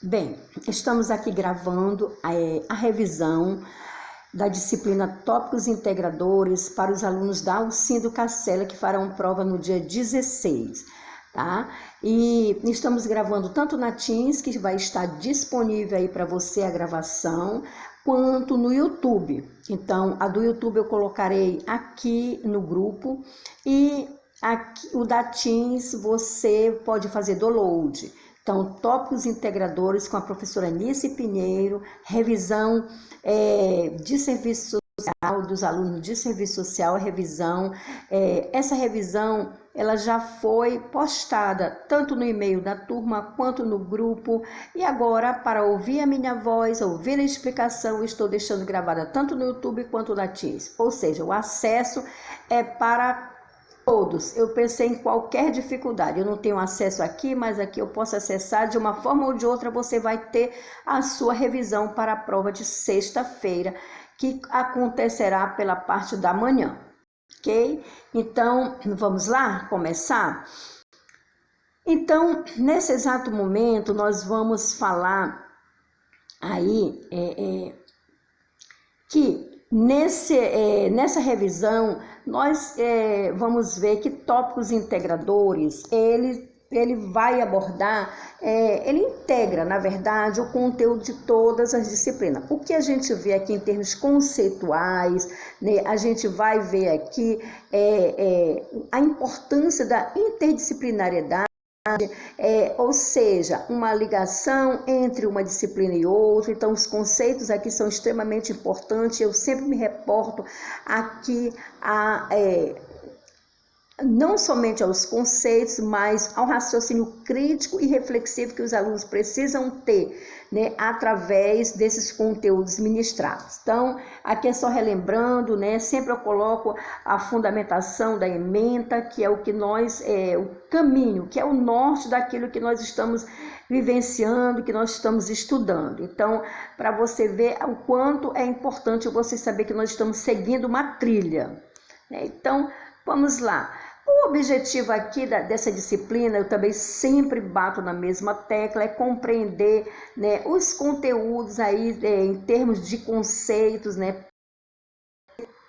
Bem, estamos aqui gravando a revisão da disciplina Tópicos Integradores para os alunos da Alcindo Castella, que farão prova no dia 16, tá? E estamos gravando tanto na Teams, que vai estar disponível aí para você a gravação, quanto no YouTube. Então, a do YouTube eu colocarei aqui no grupo e aqui, o da Teams você pode fazer download. Então, tópicos integradores com a professora Nice Pinheiro, revisão de serviço social, dos alunos de serviço social, revisão. Essa revisão, ela já foi postada tanto no e-mail da turma quanto no grupo. E agora, para ouvir a minha voz, ouvir a explicação, estou deixando gravada tanto no YouTube quanto na Teams. Ou seja, o acesso é para todos. Eu pensei em qualquer dificuldade. Eu não tenho acesso aqui, mas aqui eu posso acessar. De uma forma ou de outra, você vai ter a sua revisão para a prova de sexta-feira, que acontecerá pela parte da manhã, ok? Então, vamos lá começar? Então, nesse exato momento, nós vamos falar aí que nessa revisão, nós vamos ver que tópicos integradores, ele vai abordar, ele integra, na verdade, o conteúdo de todas as disciplinas. O que a gente vê aqui em termos conceituais, né, a gente vai ver aqui a importância da interdisciplinariedade, ou seja, uma ligação entre uma disciplina e outra. Então, os conceitos aqui são extremamente importantes. Eu sempre me reporto aqui não somente aos conceitos, mas ao raciocínio crítico e reflexivo que os alunos precisam ter, né, através desses conteúdos ministrados. Então, aqui é só relembrando, né, sempre eu coloco a fundamentação da ementa, que é o que nós, o caminho, que é o norte daquilo que nós estamos vivenciando, que nós estamos estudando. Então, para você ver o quanto é importante você saber que nós estamos seguindo uma trilha, né? Então, vamos lá. O objetivo aqui dessa disciplina, eu também sempre bato na mesma tecla, é compreender, né, os conteúdos aí em termos de conceitos, né,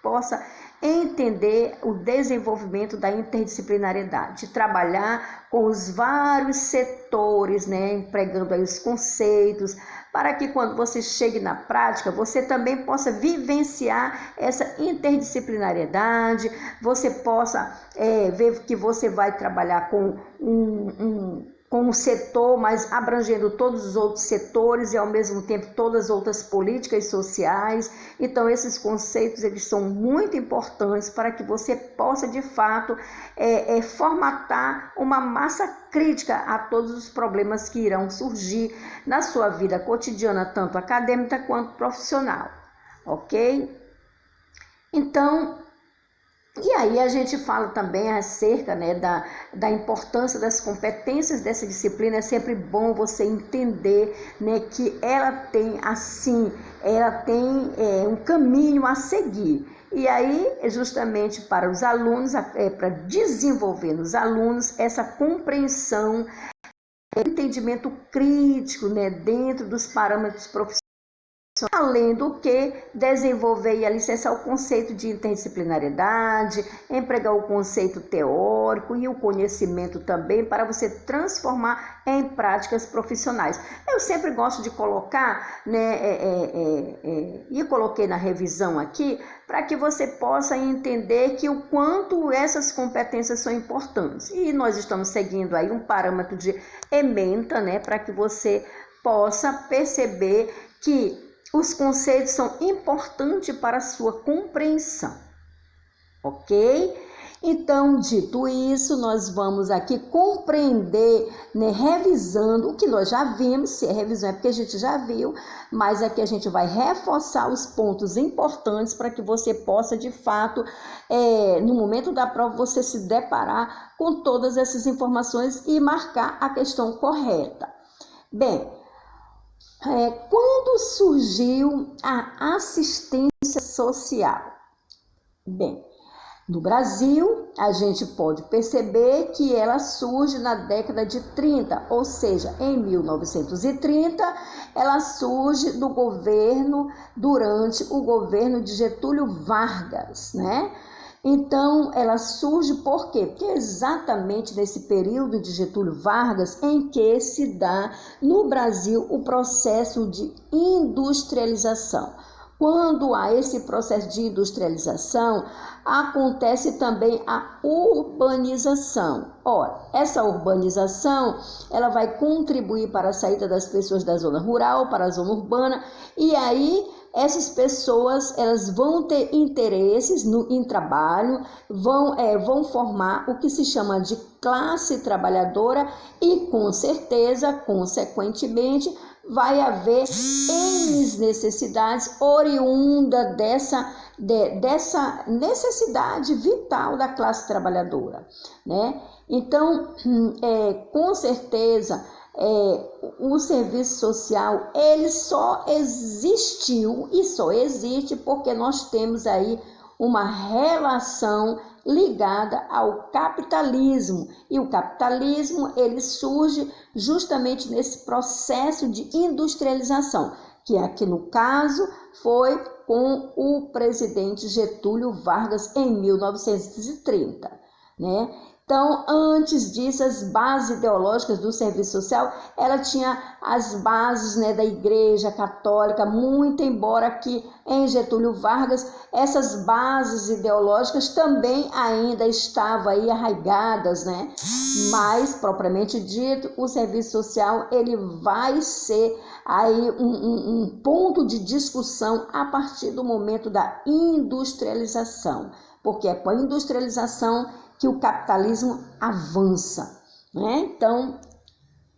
possa entender o desenvolvimento da interdisciplinariedade, trabalhar com os vários setores, né, empregando aí os conceitos, para que quando você chegue na prática, você também possa vivenciar essa interdisciplinariedade, você possa ver que você vai trabalhar com um setor, mas abrangendo todos os outros setores e ao mesmo tempo todas as outras políticas sociais. Então, esses conceitos, eles são muito importantes para que você possa, de fato, formatar uma massa crítica a todos os problemas que irão surgir na sua vida cotidiana, tanto acadêmica quanto profissional, ok? Então, e aí a gente fala também acerca, né, da importância das competências dessa disciplina. É sempre bom você entender, né, que ela tem um caminho a seguir. E aí, justamente para os alunos, para desenvolver nos alunos essa compreensão, entendimento crítico, né, dentro dos parâmetros profissionais. Além do que, desenvolver e alicerçar o conceito de interdisciplinariedade, empregar o conceito teórico e o conhecimento também para você transformar em práticas profissionais. Eu sempre gosto de colocar, né, e coloquei na revisão aqui, para que você possa entender que o quanto essas competências são importantes. E nós estamos seguindo aí um parâmetro de ementa, né, para que você possa perceber que os conceitos são importantes para a sua compreensão, ok? Então, dito isso, nós vamos aqui compreender, né, revisando o que nós já vimos. Se é revisão é porque a gente já viu, mas aqui a gente vai reforçar os pontos importantes para que você possa, de fato, no momento da prova, você se deparar com todas essas informações e marcar a questão correta. Bem, quando surgiu a assistência social? Bem, No Brasil, a gente pode perceber que ela surge na década de 30, ou seja, em 1930, ela surge do governo, durante o governo de Getúlio Vargas, né? Então, ela surge por quê? Porque é exatamente nesse período de Getúlio Vargas em que se dá no Brasil o processo de industrialização. Quando há esse processo de industrialização, acontece também a urbanização. Ora, essa urbanização, ela vai contribuir para a saída das pessoas da zona rural para a zona urbana, e aí essas pessoas, elas vão ter interesses em trabalho, vão formar o que se chama de classe trabalhadora e, com certeza, consequentemente, vai haver N necessidades oriunda dessa necessidade vital da classe trabalhadora, né? Então, com certeza, o serviço social, ele só existiu e só existe porque nós temos aí uma relação ligada ao capitalismo, e o capitalismo, ele surge justamente nesse processo de industrialização, que aqui no caso foi com o presidente Getúlio Vargas em 1930, né? Então, antes disso, as bases ideológicas do serviço social, ela tinha as bases, né, da Igreja Católica, muito embora que em Getúlio Vargas essas bases ideológicas também ainda estavam aí arraigadas, né? Mas, propriamente dito, o serviço social, ele vai ser aí um ponto de discussão a partir do momento da industrialização, porque é com a industrialização que o capitalismo avança, né? Então,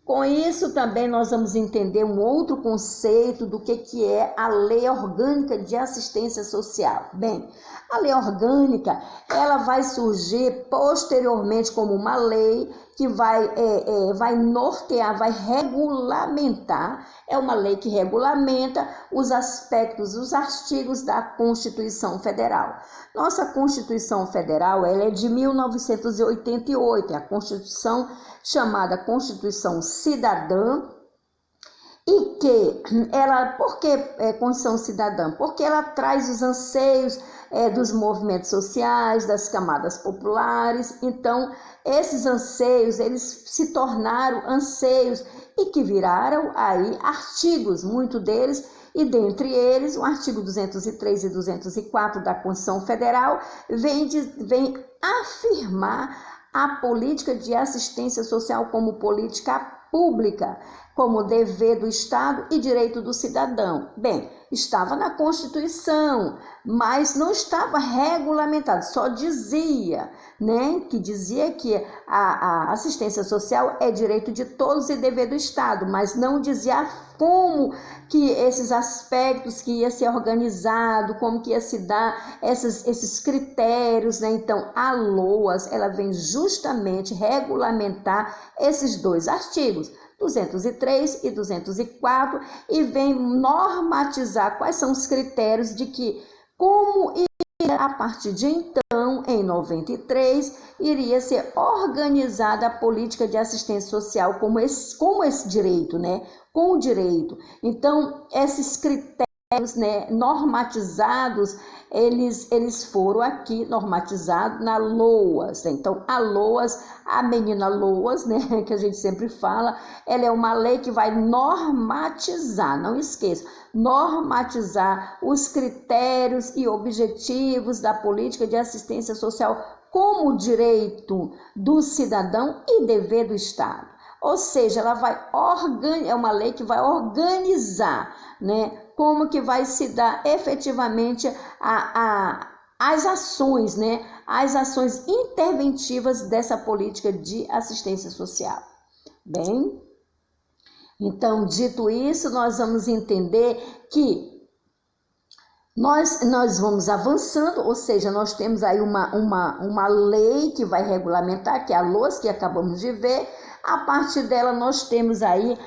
com isso também nós vamos entender um outro conceito do que é a Lei Orgânica de Assistência Social. Bem, a Lei Orgânica, ela vai surgir posteriormente como uma lei que vai nortear, vai regulamentar, é uma lei que regulamenta os aspectos, os artigos da Constituição Federal. Nossa Constituição Federal, ela é de 1988, é a Constituição chamada Constituição Cidadã, e que ela, por que Constituição Cidadã? Porque ela traz os anseios dos movimentos sociais, das camadas populares. Então, esses anseios, eles se tornaram anseios e que viraram aí artigos, muito deles, e dentre eles, o artigo 203 e 204 da Constituição Federal vem afirmar a política de assistência social como política pública, como dever do Estado e direito do cidadão. Bem, estava na Constituição, mas não estava regulamentado, só dizia, né, que a assistência social é direito de todos e dever do Estado, mas não dizia como que esses aspectos que ia ser organizado, como que ia se dar esses critérios, né? Então, a LOAS, ela vem justamente regulamentar esses dois artigos, 203 e 204, e vem normatizar quais são os critérios de que, como a partir de então, em 93, iria ser organizada a política de assistência social como esse direito, né? Com o direito. Então, esses critérios, né, normatizados, eles foram aqui normatizados na LOAS. Então, a LOAS, a menina LOAS, né, que a gente sempre fala, ela é uma lei que vai normatizar, não esqueça, normatizar os critérios e objetivos da política de assistência social como direito do cidadão e dever do Estado. Ou seja, ela é uma lei que vai organizar, né, como que vai se dar efetivamente as ações, né, as ações interventivas dessa política de assistência social. Bem, então, dito isso, nós vamos entender que nós vamos avançando, ou seja, nós temos aí uma lei que vai regulamentar, que é a LOAS, que acabamos de ver. A partir dela nós temos aí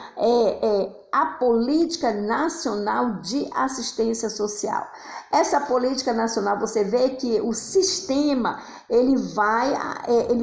a Política Nacional de Assistência Social. Essa política nacional, você vê que o sistema ele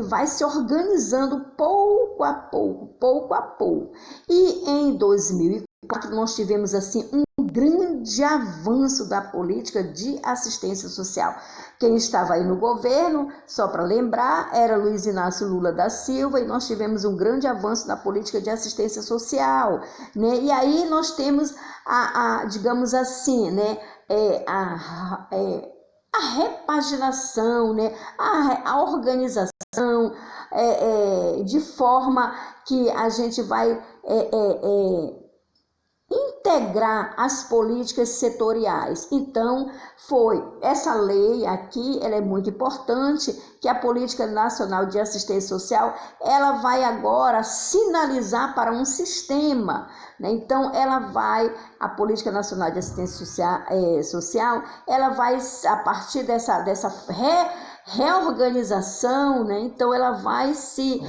vai se organizando pouco a pouco. E em 2004 nós tivemos assim um grande avanço da política de assistência social. Quem estava aí no governo, só para lembrar, era Luiz Inácio Lula da Silva, e nós tivemos um grande avanço na política de assistência social, né? E aí nós temos digamos assim, né, a repaginação, né, a organização, de forma que a gente vai integrar as políticas setoriais. Então, essa lei aqui, ela é muito importante, que a Política Nacional de Assistência Social, ela vai agora sinalizar para um sistema, né? Então, a Política Nacional de Assistência Social, ela vai, a partir dessa reorganização, né? Então ela vai se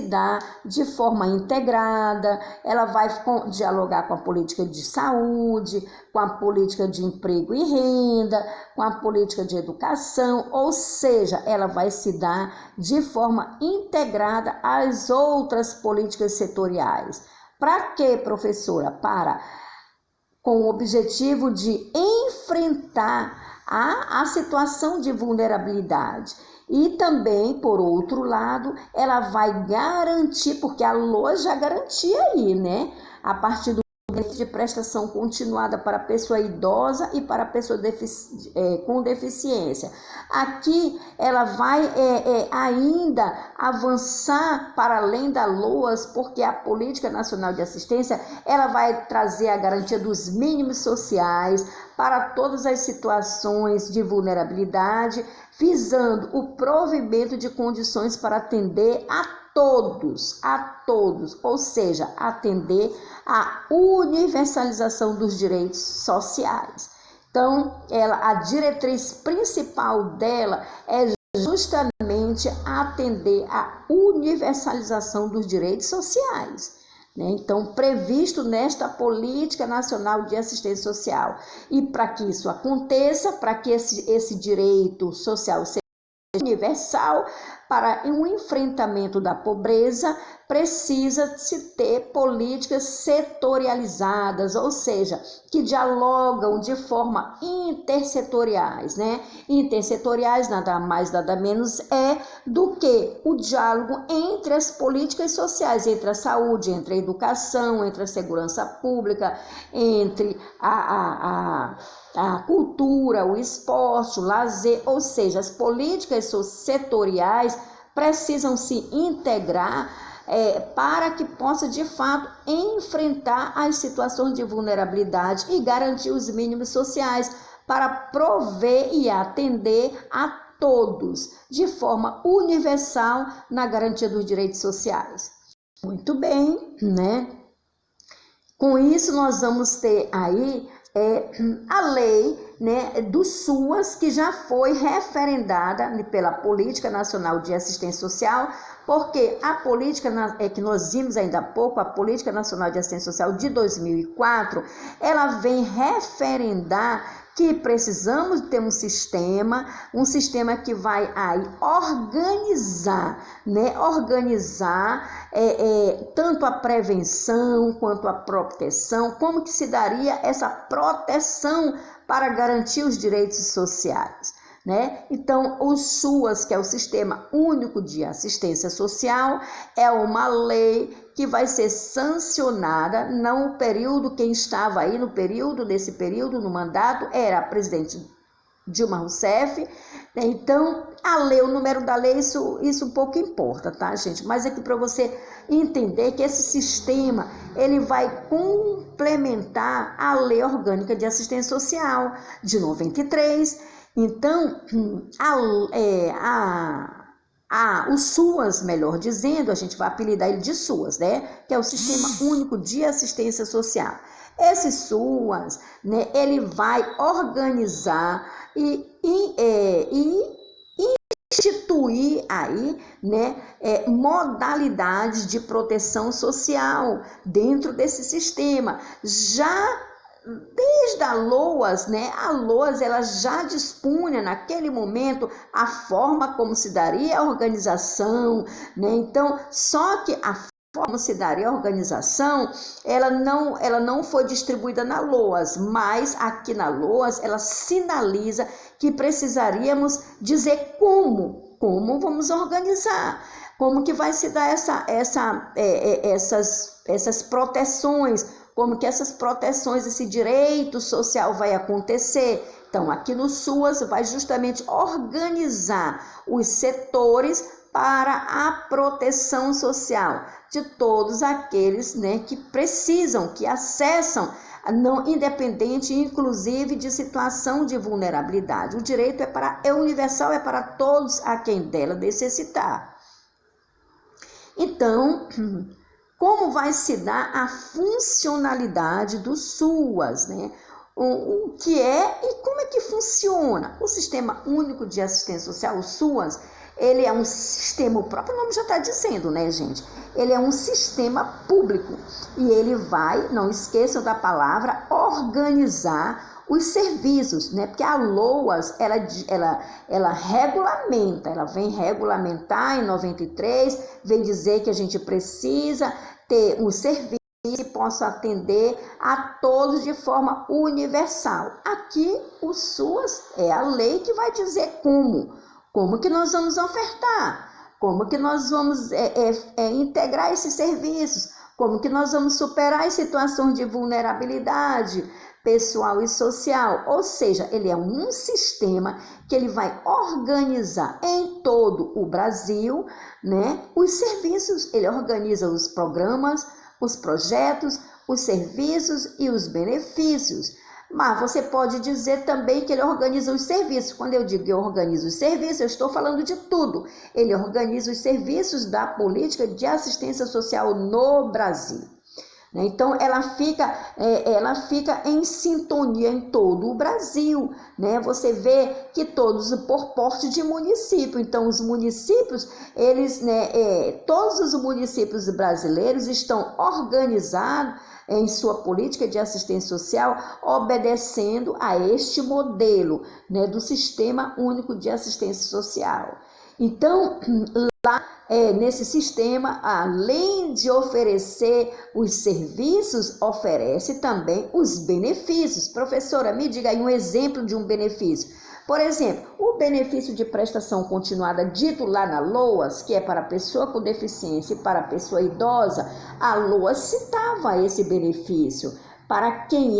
dar de forma integrada, ela vai dialogar com a política de saúde, com a política de emprego e renda, com a política de educação, ou seja, ela vai se dar de forma integrada às outras políticas setoriais. Para quê, professora? Com o objetivo de enfrentar a situação de vulnerabilidade. E também, por outro lado, ela vai garantir, porque a LOA já garantia aí, né? A partir do de prestação continuada para a pessoa idosa e para a pessoa com deficiência. Aqui ela vai ainda avançar para além da LOAS, porque a Política Nacional de Assistência ela vai trazer a garantia dos mínimos sociais para todas as situações de vulnerabilidade, visando o provimento de condições para atender a todos, ou seja, atender à universalização dos direitos sociais. Então, a diretriz principal dela é justamente atender à universalização dos direitos sociais, né? Então, previsto nesta Política Nacional de Assistência Social. E para que isso aconteça, para que esse direito social seja universal, para um enfrentamento da pobreza, precisa-se ter políticas setorializadas, ou seja, que dialogam de forma intersetoriais, né? Intersetoriais nada mais, nada menos do que o diálogo entre as políticas sociais, entre a saúde, entre a educação, entre a segurança pública, entre a cultura, o esporte, o lazer, ou seja, as políticas setoriais precisam se integrar para que possa, de fato, enfrentar as situações de vulnerabilidade e garantir os mínimos sociais para prover e atender a todos de forma universal na garantia dos direitos sociais. Muito bem, né? Com isso, nós vamos ter aí a lei, né, do SUAS, que já foi referendada pela Política Nacional de Assistência Social, porque a política, que nós vimos ainda há pouco, a Política Nacional de Assistência Social de 2004, ela vem referendar que precisamos ter um sistema que vai aí organizar, né? Tanto a prevenção quanto a proteção, como que se daria essa proteção para garantir os direitos sociais, né? Então, o SUAS, que é o Sistema Único de Assistência Social, é uma lei que vai ser sancionada no período, quem estava aí nesse período, no mandato, era a presidente Dilma Rousseff, né? Então, o número da lei, isso pouco importa, tá, gente? Mas é que para você entender que esse sistema, ele vai complementar a Lei Orgânica de Assistência Social de 93. Então, o SUAS, melhor dizendo, a gente vai apelidar ele de SUAS, né? Que é o Sistema Único de Assistência Social. Esse SUAS, né, ele vai organizar e instituir aí, né, modalidades de proteção social dentro desse sistema. Já desde a LOAS, né, a LOAS ela já dispunha naquele momento a forma como se daria a organização, né? Então, só que a como se daria a organização, ela não foi distribuída na LOAS, mas aqui na LOAS ela sinaliza que precisaríamos dizer como vamos organizar, como que vai se dar essas proteções, como que essas proteções, esse direito social vai acontecer. Então, aqui no SUAS vai justamente organizar os setores para a proteção social de todos aqueles, né, que precisam, que acessam, não independente, inclusive de situação de vulnerabilidade. O direito é universal, é para todos a quem dela necessitar. Então, como vai se dar a funcionalidade do SUAS, né? O que é e como é que funciona? O Sistema Único de Assistência Social, o SUAS, ele é um sistema, o próprio nome já está dizendo, né, gente? Ele é um sistema público e ele vai, não esqueçam da palavra, organizar os serviços, né? Porque a LOAS, ela regulamenta, ela vem regulamentar em 93, vem dizer que a gente precisa ter um serviço que possa atender a todos de forma universal. Aqui, o SUAS é a lei que vai dizer como que nós vamos ofertar, como que nós vamos integrar esses serviços, como que nós vamos superar as situações de vulnerabilidade pessoal e social. Ou seja, ele é um sistema que ele vai organizar em todo o Brasil, né, os serviços, ele organiza os programas, os projetos, os serviços e os benefícios. Mas você pode dizer também que ele organiza os serviços. Quando eu digo que organiza os serviços, eu estou falando de tudo. Ele organiza os serviços da política de assistência social no Brasil. Então, ela fica em sintonia em todo o Brasil, né? Você vê que todos por porte de município. Então, os municípios, todos os municípios brasileiros estão organizados em sua política de assistência social, obedecendo a este modelo, né, do Sistema Único de Assistência Social. Então, lá nesse sistema, além de oferecer os serviços, oferece também os benefícios. Professora, me diga aí um exemplo de um benefício. Por exemplo, o benefício de prestação continuada dito lá na LOAS, que é para a pessoa com deficiência e para a pessoa idosa, a LOAS citava esse benefício. Para quem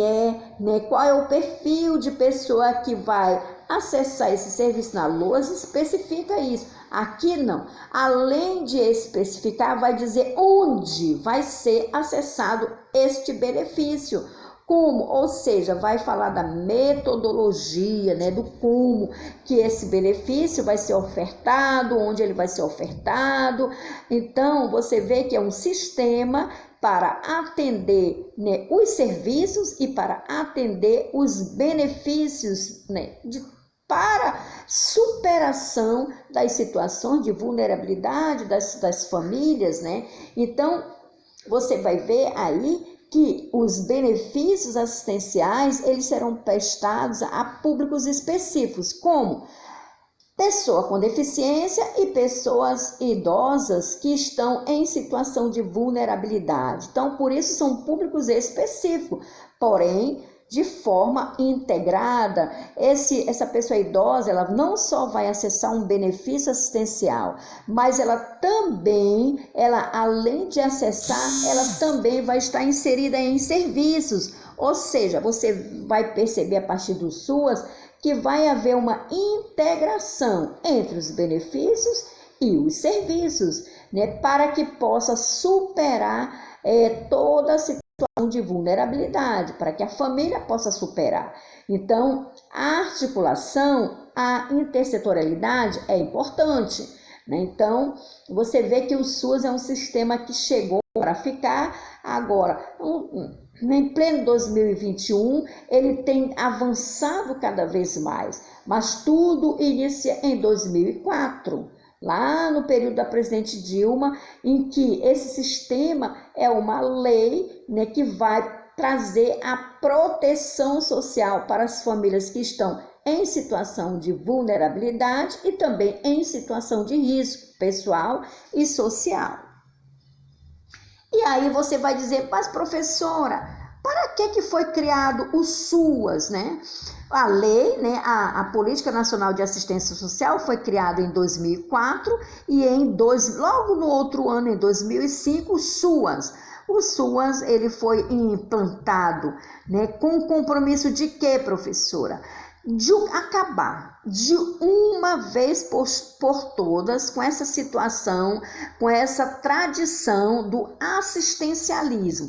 né, qual é o perfil de pessoa que vai acessar esse serviço na LOAS, especifica isso. Aqui não. Além de especificar, vai dizer onde vai ser acessado este benefício. Como, ou seja, vai falar da metodologia, né, do como que esse benefício vai ser ofertado, onde ele vai ser ofertado. Então, você vê que é um sistema para atender, né, os serviços e para atender os benefícios, né, para superação das situações de vulnerabilidade das famílias, né? Então, você vai ver aí que os benefícios assistenciais, eles serão prestados a públicos específicos, como pessoa com deficiência e pessoas idosas que estão em situação de vulnerabilidade. Então, por isso são públicos específicos, porém, de forma integrada, essa pessoa idosa, ela não só vai acessar um benefício assistencial, mas ela também, além de acessar, ela também vai estar inserida em serviços. Ou seja, você vai perceber a partir do SUAS que vai haver uma integração entre os benefícios e os serviços, né, para que possa superar toda a situação de vulnerabilidade, para que a família possa superar. Então, a articulação, a intersetorialidade é importante, né? Então, você vê que o SUAS é um sistema que chegou para ficar. Agora, em pleno 2021, ele tem avançado cada vez mais, mas tudo inicia em 2004, lá no período da presidente Dilma, em que esse sistema é uma lei, né, que vai trazer a proteção social para as famílias que estão em situação de vulnerabilidade e também em situação de risco pessoal e social. E aí você vai dizer, mas professora, para que foi criado o SUAS, né? A lei, né, a Política Nacional de Assistência Social foi criada em 2004 e logo no outro ano, em 2005, o SUAS. O SUAS ele foi implantado, né, com o compromisso de quê, professora? De acabar de uma vez por todas com essa situação, com essa tradição do assistencialismo.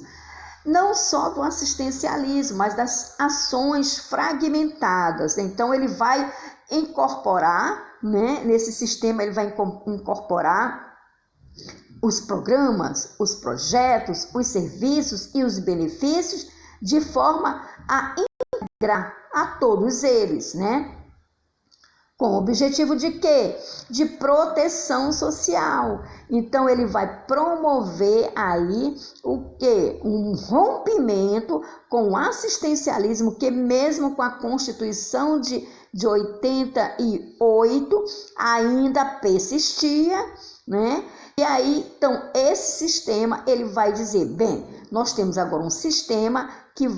Não só do assistencialismo, mas das ações fragmentadas. Então, ele vai incorporar, né, nesse sistema, ele vai incorporar os programas, os projetos, os serviços e os benefícios de forma a integrar a todos eles, né? Com o objetivo de quê? De proteção social. Então, ele vai promover aí o quê? Um rompimento com o assistencialismo que mesmo com a Constituição de 88 ainda persistia, né? E aí, então, esse sistema, ele vai dizer, bem, nós temos agora um sistema que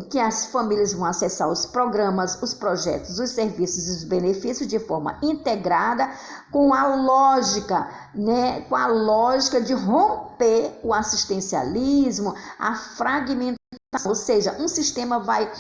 que as famílias vão acessar os programas, os projetos, os serviços e os benefícios de forma integrada com a lógica, né, com a lógica de romper o assistencialismo, a fragmentação, ou seja, um sistema vai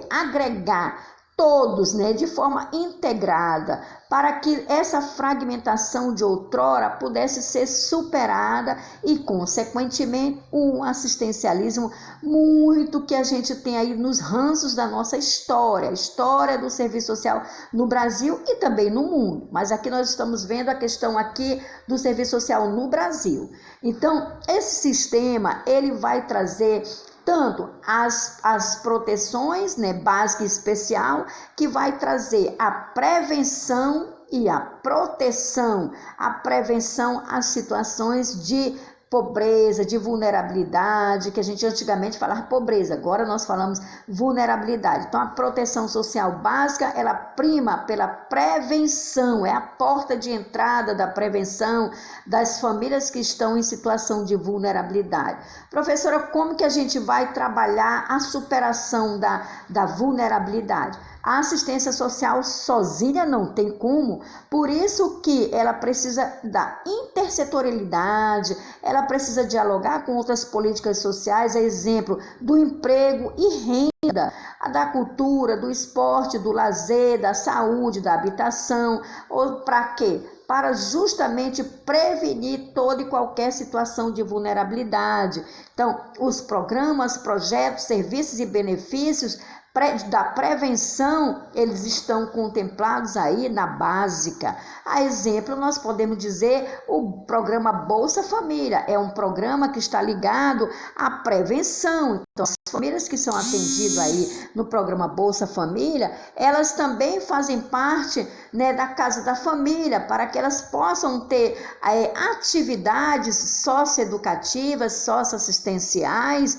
agregar todos, né, de forma integrada, para que essa fragmentação de outrora pudesse ser superada e, consequentemente, um assistencialismo muito que a gente tem aí nos ranços da nossa história, a história do serviço social no Brasil e também no mundo. Mas aqui nós estamos vendo a questão aqui do serviço social no Brasil. Então, esse sistema, ele vai trazer tanto as proteções, né, básica e especial, que vai trazer a prevenção e a proteção, a prevenção às situações de pobreza, de vulnerabilidade, que a gente antigamente falava pobreza, agora nós falamos vulnerabilidade. Então, a proteção social básica, ela prima pela prevenção, é a porta de entrada da prevenção das famílias que estão em situação de vulnerabilidade. Professora, como que a gente vai trabalhar a superação da vulnerabilidade? A assistência social sozinha não tem como, por isso que ela precisa da intersetorialidade, ela precisa dialogar com outras políticas sociais, a exemplo do emprego e renda, da cultura, do esporte, do lazer, da saúde, da habitação, ou para quê? Para justamente prevenir toda e qualquer situação de vulnerabilidade. Então, os programas, projetos, serviços e benefícios da prevenção, eles estão contemplados aí na básica. A exemplo, nós podemos dizer o programa Bolsa Família, é um programa que está ligado à prevenção. Então, as famílias que são atendidas aí no programa Bolsa Família, elas também fazem parte, né, da Casa da Família, para que elas possam ter atividades socioeducativas, socioassistenciais,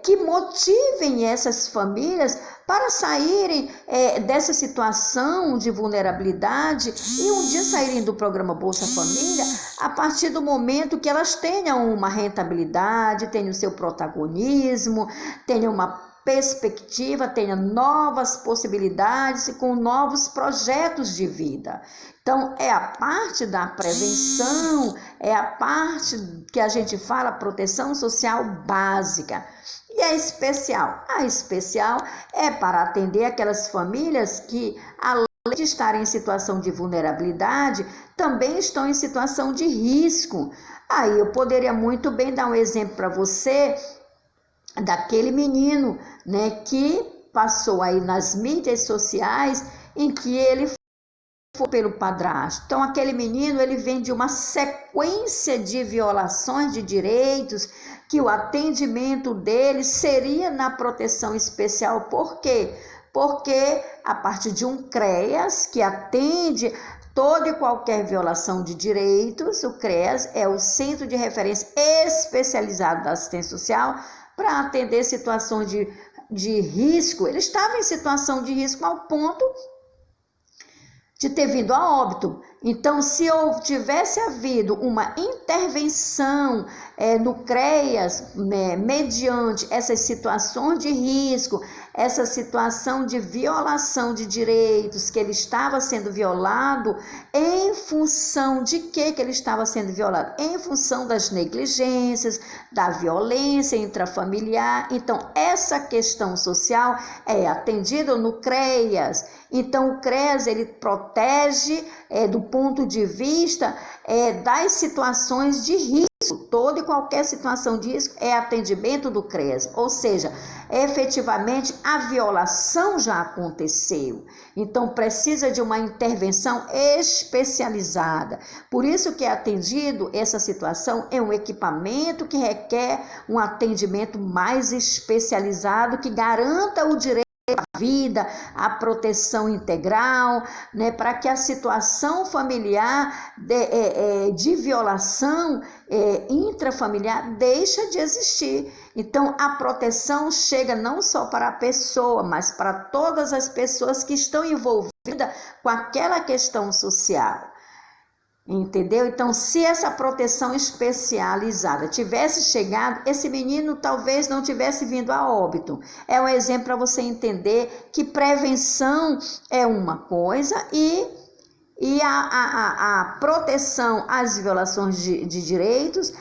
que motivem essas famílias para saírem dessa situação de vulnerabilidade e um dia saírem do programa Bolsa Família a partir do momento que elas tenham uma rentabilidade, tenham o seu protagonismo, tenham uma perspectiva, tenha novas possibilidades e com novos projetos de vida. Então, é a parte da prevenção, é a parte que a gente fala proteção social básica. E a especial? A especial é para atender aquelas famílias que, além de estarem em situação de vulnerabilidade, também estão em situação de risco. Aí eu poderia muito bem dar um exemplo para você daquele menino, né, que passou aí nas mídias sociais, em que ele for pelo padrasto. Então, aquele menino, ele vem de uma sequência de violações de direitos, que o atendimento dele seria na proteção especial. Por quê? Porque a partir de um CREAS, que atende toda e qualquer violação de direitos, o CREAS é o Centro de Referência Especializado da Assistência Social para atender situações de risco. Ele estava em situação de risco ao ponto de ter vindo a óbito. Então, se tivesse havido uma intervenção no CREAS, mediante essas situações de risco, essa situação de violação de direitos, que ele estava sendo violado, em função de que ele estava sendo violado? Em função das negligências, da violência intrafamiliar. Então, essa questão social é atendida no CREAS. Então, o CREAS, ele protege do ponto de vista das situações de risco. Toda e qualquer situação de risco é atendimento do CREAS, ou seja, efetivamente a violação já aconteceu, então precisa de uma intervenção especializada. Por isso que é atendido essa situação em um equipamento que requer um atendimento mais especializado, que garanta o direito à vida, a proteção integral, para que a situação familiar de violação intrafamiliar deixe de existir. Então, a proteção chega não só para a pessoa, mas para todas as pessoas que estão envolvidas com aquela questão social. Entendeu? Então, se essa proteção especializada tivesse chegado, esse menino talvez não tivesse vindo a óbito. É um exemplo para você entender que prevenção é uma coisa e a proteção às violações de direitos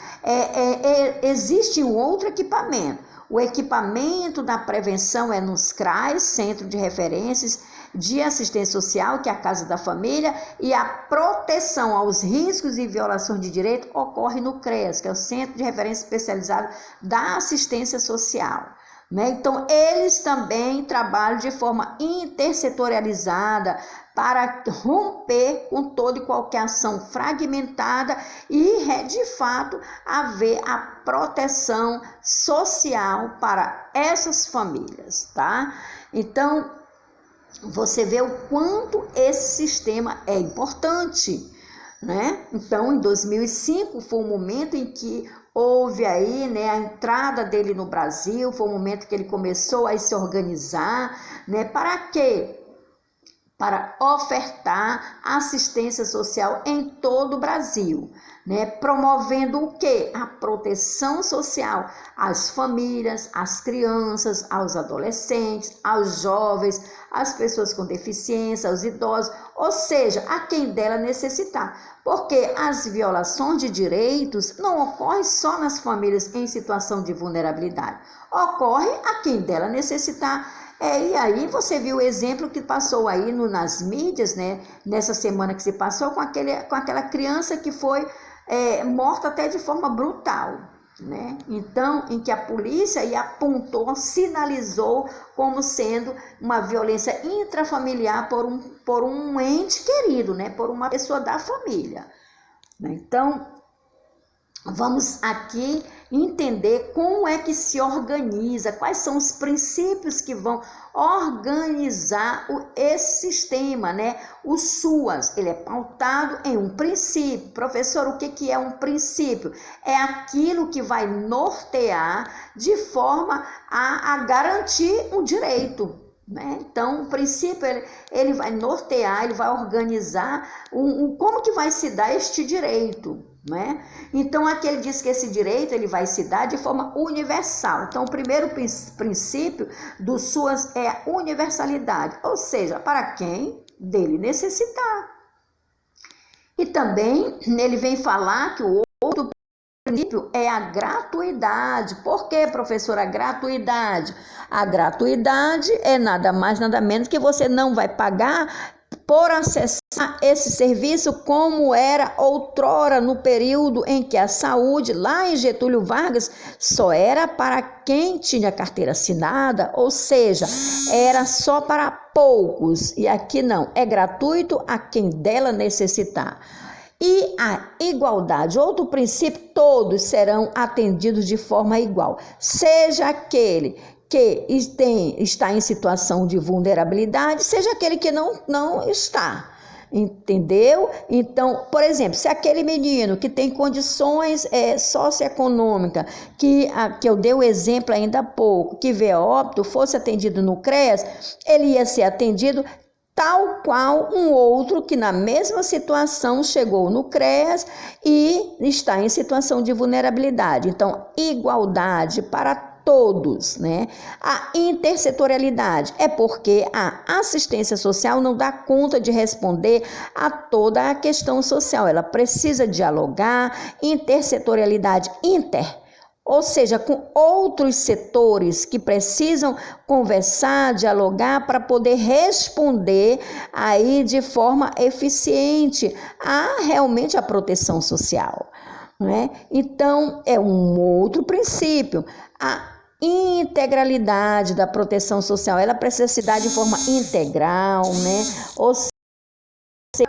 existe um outro equipamento. O equipamento da prevenção é nos CRAs, Centro de Referências de Assistência Social, que é a Casa da Família, e a proteção aos riscos e violações de direito ocorre no CREAS, que é o Centro de Referência Especializado da Assistência Social. Então, eles também trabalham de forma intersetorializada para romper com toda e qualquer ação fragmentada e, de fato, haver a proteção social para essas famílias, tá? Então, você vê o quanto esse sistema é importante, né? Então, em 2005 foi o momento em que houve aí, a entrada dele no Brasil, foi o momento que ele começou a se organizar, para quê? Para ofertar assistência social em todo o Brasil, promovendo o quê? A proteção social às famílias, às crianças, aos adolescentes, aos jovens, às pessoas com deficiência, aos idosos, ou seja, a quem dela necessitar. Porque as violações de direitos não ocorrem só nas famílias em situação de vulnerabilidade, ocorre a quem dela necessitar. E aí você viu o exemplo que passou aí nas mídias, nessa semana que se passou com aquela criança que foi morta até de forma brutal, Então, em que a polícia apontou, sinalizou como sendo uma violência intrafamiliar por um ente querido, por uma pessoa da família. Então, vamos aqui entender como é que se organiza, quais são os princípios que vão organizar esse sistema, O SUAS, ele é pautado em um princípio. Professor, o que é um princípio? É aquilo que vai nortear de forma a garantir um direito. Então, o princípio, ele vai nortear, ele vai organizar como que vai se dar este direito, Então, aqui ele diz que esse direito ele vai se dar de forma universal. Então, o primeiro princípio do SUAS é a universalidade, ou seja, para quem dele necessitar. E também ele vem falar que o outro princípio é a gratuidade. Por que, professora, a gratuidade? A gratuidade é nada mais, nada menos que você não vai pagar por acessar esse serviço como era outrora, no período em que a saúde, lá em Getúlio Vargas, só era para quem tinha carteira assinada, ou seja, era só para poucos, e aqui não, é gratuito a quem dela necessitar. E a igualdade, outro princípio, todos serão atendidos de forma igual, seja aquele que está em situação de vulnerabilidade, seja aquele que não está, entendeu? Então, por exemplo, se aquele menino que tem condições socioeconômicas, que eu dei o exemplo ainda há pouco, que vê óbito, fosse atendido no CREAS, ele ia ser atendido tal qual um outro que na mesma situação chegou no CREAS e está em situação de vulnerabilidade. Então, igualdade para todos, né? A intersetorialidade é porque a assistência social não dá conta de responder a toda a questão social, ela precisa dialogar, intersetorialidade ou seja, com outros setores que precisam conversar, dialogar para poder responder aí de forma eficiente realmente a proteção social, né? Então, é um outro princípio. A integralidade da proteção social, ela precisa se dar de forma integral, né? Ou seja,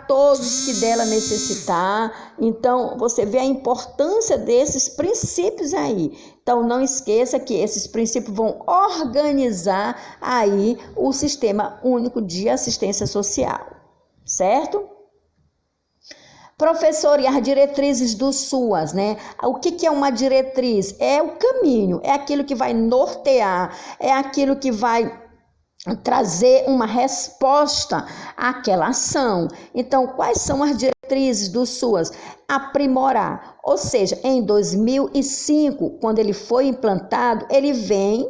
todos que dela necessitar. Então, você vê a importância desses princípios aí. Então, não esqueça que esses princípios vão organizar aí o Sistema Único de Assistência Social, certo? Professor, e as diretrizes do SUAS, né? O que é uma diretriz? É o caminho, é aquilo que vai nortear, é aquilo que vai trazer uma resposta àquela ação. Então, quais são as diretrizes do SUAS? Aprimorar, ou seja, em 2005, quando ele foi implantado, ele vem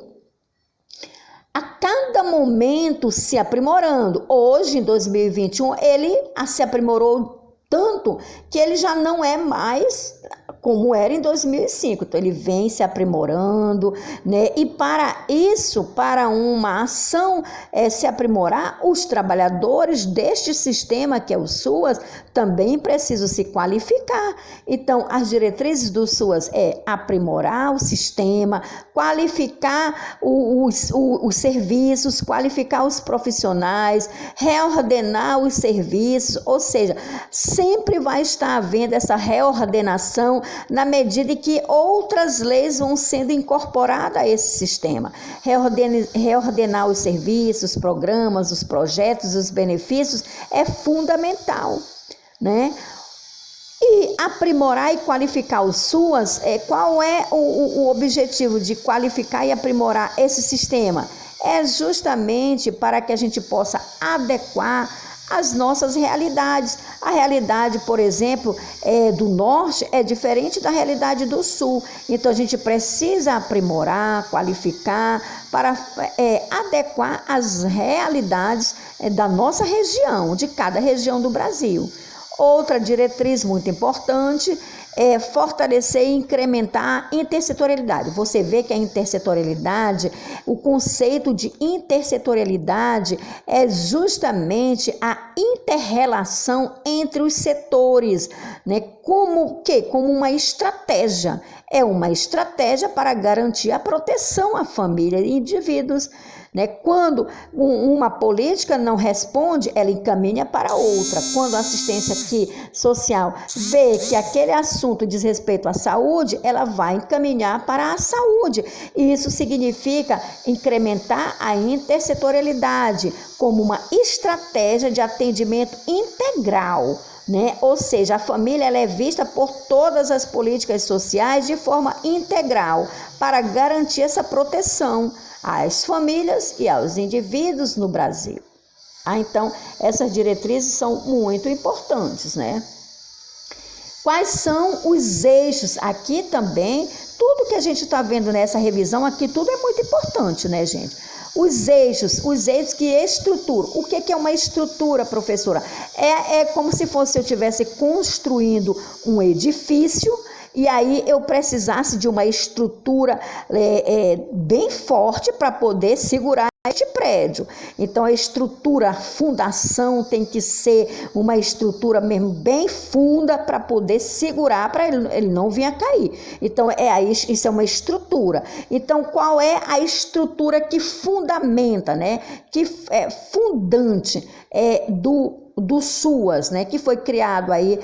a cada momento se aprimorando. Hoje, em 2021, ele se aprimorou tanto que ele já não é mais como era em 2005. Então, ele vem se aprimorando, né? E para isso, para uma ação se aprimorar, os trabalhadores deste sistema, que é o SUAS, também precisam se qualificar. Então, as diretrizes do SUAS é aprimorar o sistema, qualificar os serviços, qualificar os profissionais, reordenar os serviços, ou seja, sempre vai estar havendo essa reordenação na medida em que outras leis vão sendo incorporadas a esse sistema. Reordenar os serviços, os programas, os projetos, os benefícios é fundamental, né? E aprimorar e qualificar o SUAS, qual é o objetivo de qualificar e aprimorar esse sistema? É justamente para que a gente possa adequar as nossas realidades. A realidade, por exemplo, do norte é diferente da realidade do sul. Então, a gente precisa aprimorar, qualificar para adequar as realidades da nossa região, de cada região do Brasil. Outra diretriz muito importante é fortalecer e incrementar a intersetorialidade. Você vê que a intersetorialidade, o conceito de intersetorialidade é justamente a interrelação entre os setores, né? Como uma estratégia. É uma estratégia para garantir a proteção à família e indivíduos, né? Quando uma política não responde, ela encaminha para outra. Quando a assistência social vê que aquele assunto diz respeito à saúde, ela vai encaminhar para a saúde. E isso significa incrementar a intersetorialidade como uma estratégia de atendimento integral, né? Ou seja, a família ela é vista por todas as políticas sociais de forma integral para garantir essa proteção às famílias e aos indivíduos no Brasil. Então, essas diretrizes são muito importantes, né? Quais são os eixos? Aqui também, tudo que a gente está vendo nessa revisão aqui, tudo é muito importante, né, gente? Os eixos que estruturam. O que é uma estrutura, professora? É como se eu estivesse construindo um edifício, e aí eu precisasse de uma estrutura bem forte para poder segurar este prédio. Então a estrutura, a fundação tem que ser uma estrutura mesmo bem funda para poder segurar, para ele não vir a cair. Então isso é uma estrutura. Então qual é a estrutura que fundamenta, né? Que é fundante do SUAS, né, que foi criado aí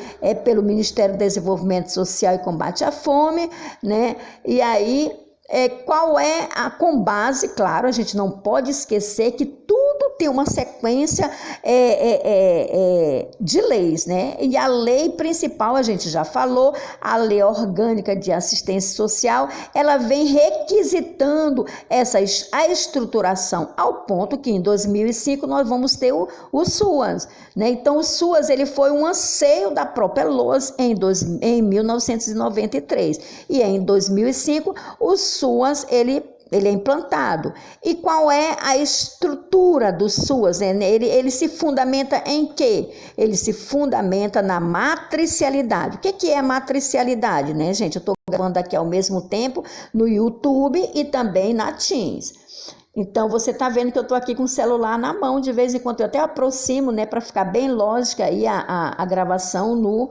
pelo Ministério do Desenvolvimento Social e Combate à Fome, né? E aí qual é com base, claro, a gente não pode esquecer que tudo tem uma sequência de leis, né? E a lei principal, a gente já falou, a Lei Orgânica de Assistência Social, ela vem requisitando a estruturação, ao ponto que em 2005 nós vamos ter o SUAS, né? Então o SUAS ele foi um anseio da própria LOAS em 1993 e em 2005 o SUAS ele é implantado. E qual é a estrutura do SUAS? Ele se fundamenta em quê? Ele se fundamenta na matricialidade. O que é matricialidade, né, gente? Eu estou gravando aqui ao mesmo tempo no YouTube e também na Teams. Então, você está vendo que eu estou aqui com o celular na mão, de vez em quando eu até aproximo, né, para ficar bem lógica aí a gravação no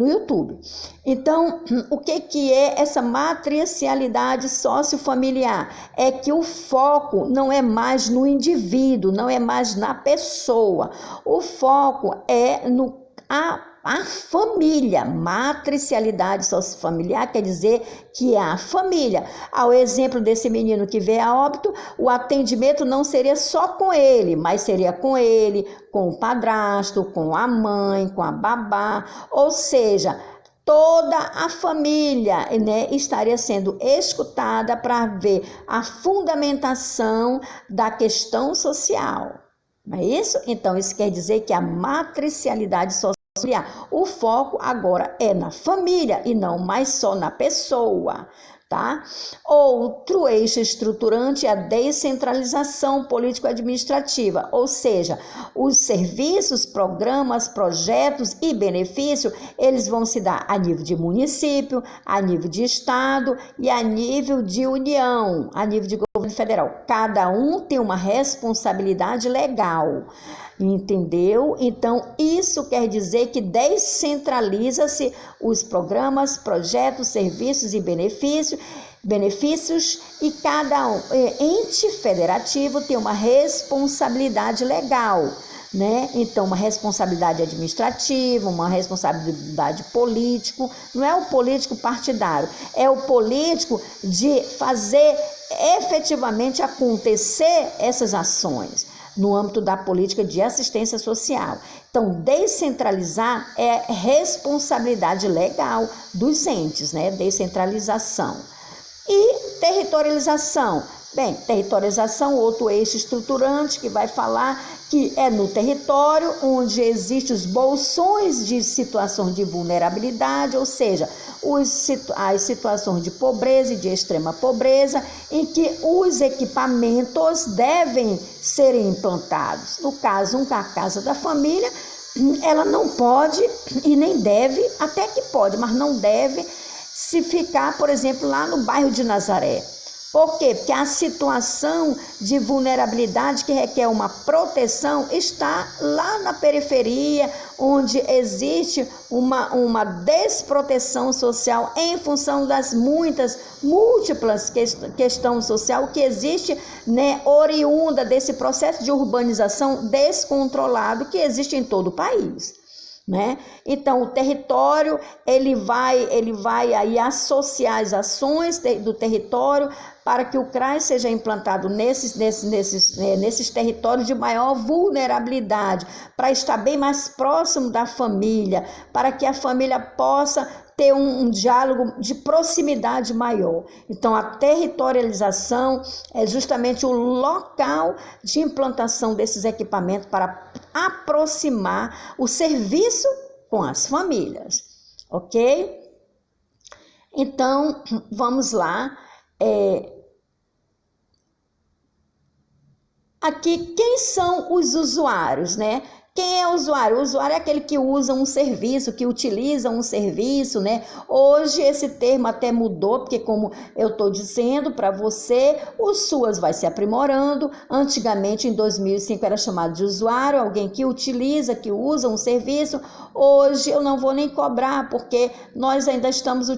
YouTube. Então, o que é essa matricialidade sociofamiliar? É que o foco não é mais no indivíduo, não é mais na pessoa. O foco é a família. Matricialidade sociofamiliar quer dizer que é a família. Ao exemplo desse menino que veio a óbito, o atendimento não seria só com ele, mas seria com ele, com o padrasto, com a mãe, com a babá, ou seja, toda a família, né, estaria sendo escutada para ver a fundamentação da questão social. Não é isso? Então, isso quer dizer que a matricialidade social, o foco agora é na família e não mais só na pessoa, tá? Outro eixo estruturante é a descentralização político-administrativa, ou seja, os serviços, programas, projetos e benefícios, eles vão se dar a nível de município, a nível de estado e a nível de união, a nível de governo federal. Cada um tem uma responsabilidade legal. Entendeu? Então, isso quer dizer que descentraliza-se os programas, projetos, serviços e benefícios e cada ente federativo tem uma responsabilidade legal, né? Então, uma responsabilidade administrativa, uma responsabilidade político, não é o político partidário, é o político de fazer efetivamente acontecer essas ações no âmbito da política de assistência social. Então, descentralizar é responsabilidade legal dos entes, né? Descentralização. E territorialização. Bem, territorialização, outro eixo estruturante que vai falar que é no território onde existem os bolsões de situação de vulnerabilidade, ou seja, as situações de pobreza e de extrema pobreza, em que os equipamentos devem ser implantados. No caso, a casa da família, ela não pode e nem deve, até que pode, mas não deve se ficar, por exemplo, lá no bairro de Nazaré. Por quê? Porque a situação de vulnerabilidade que requer uma proteção está lá na periferia, onde existe uma desproteção social em função das múltiplas questões sociais que existe, né, oriunda desse processo de urbanização descontrolado que existe em todo o país. Né? Então, o território ele vai aí associar as ações do território para que o CRAS seja implantado nesses territórios de maior vulnerabilidade, para estar bem mais próximo da família, para que a família possa ter um diálogo de proximidade maior. Então, a territorialização é justamente o local de implantação desses equipamentos para aproximar o serviço com as famílias, ok? Então, vamos lá. Aqui, quem são os usuários, né? Quem é o usuário? O usuário é aquele que usa um serviço, que utiliza um serviço, né? Hoje esse termo até mudou, porque como eu estou dizendo para você, o SUAS vai se aprimorando. Antigamente, em 2005, era chamado de usuário, alguém que utiliza, que usa um serviço. Hoje eu não vou nem cobrar, porque nós ainda estamos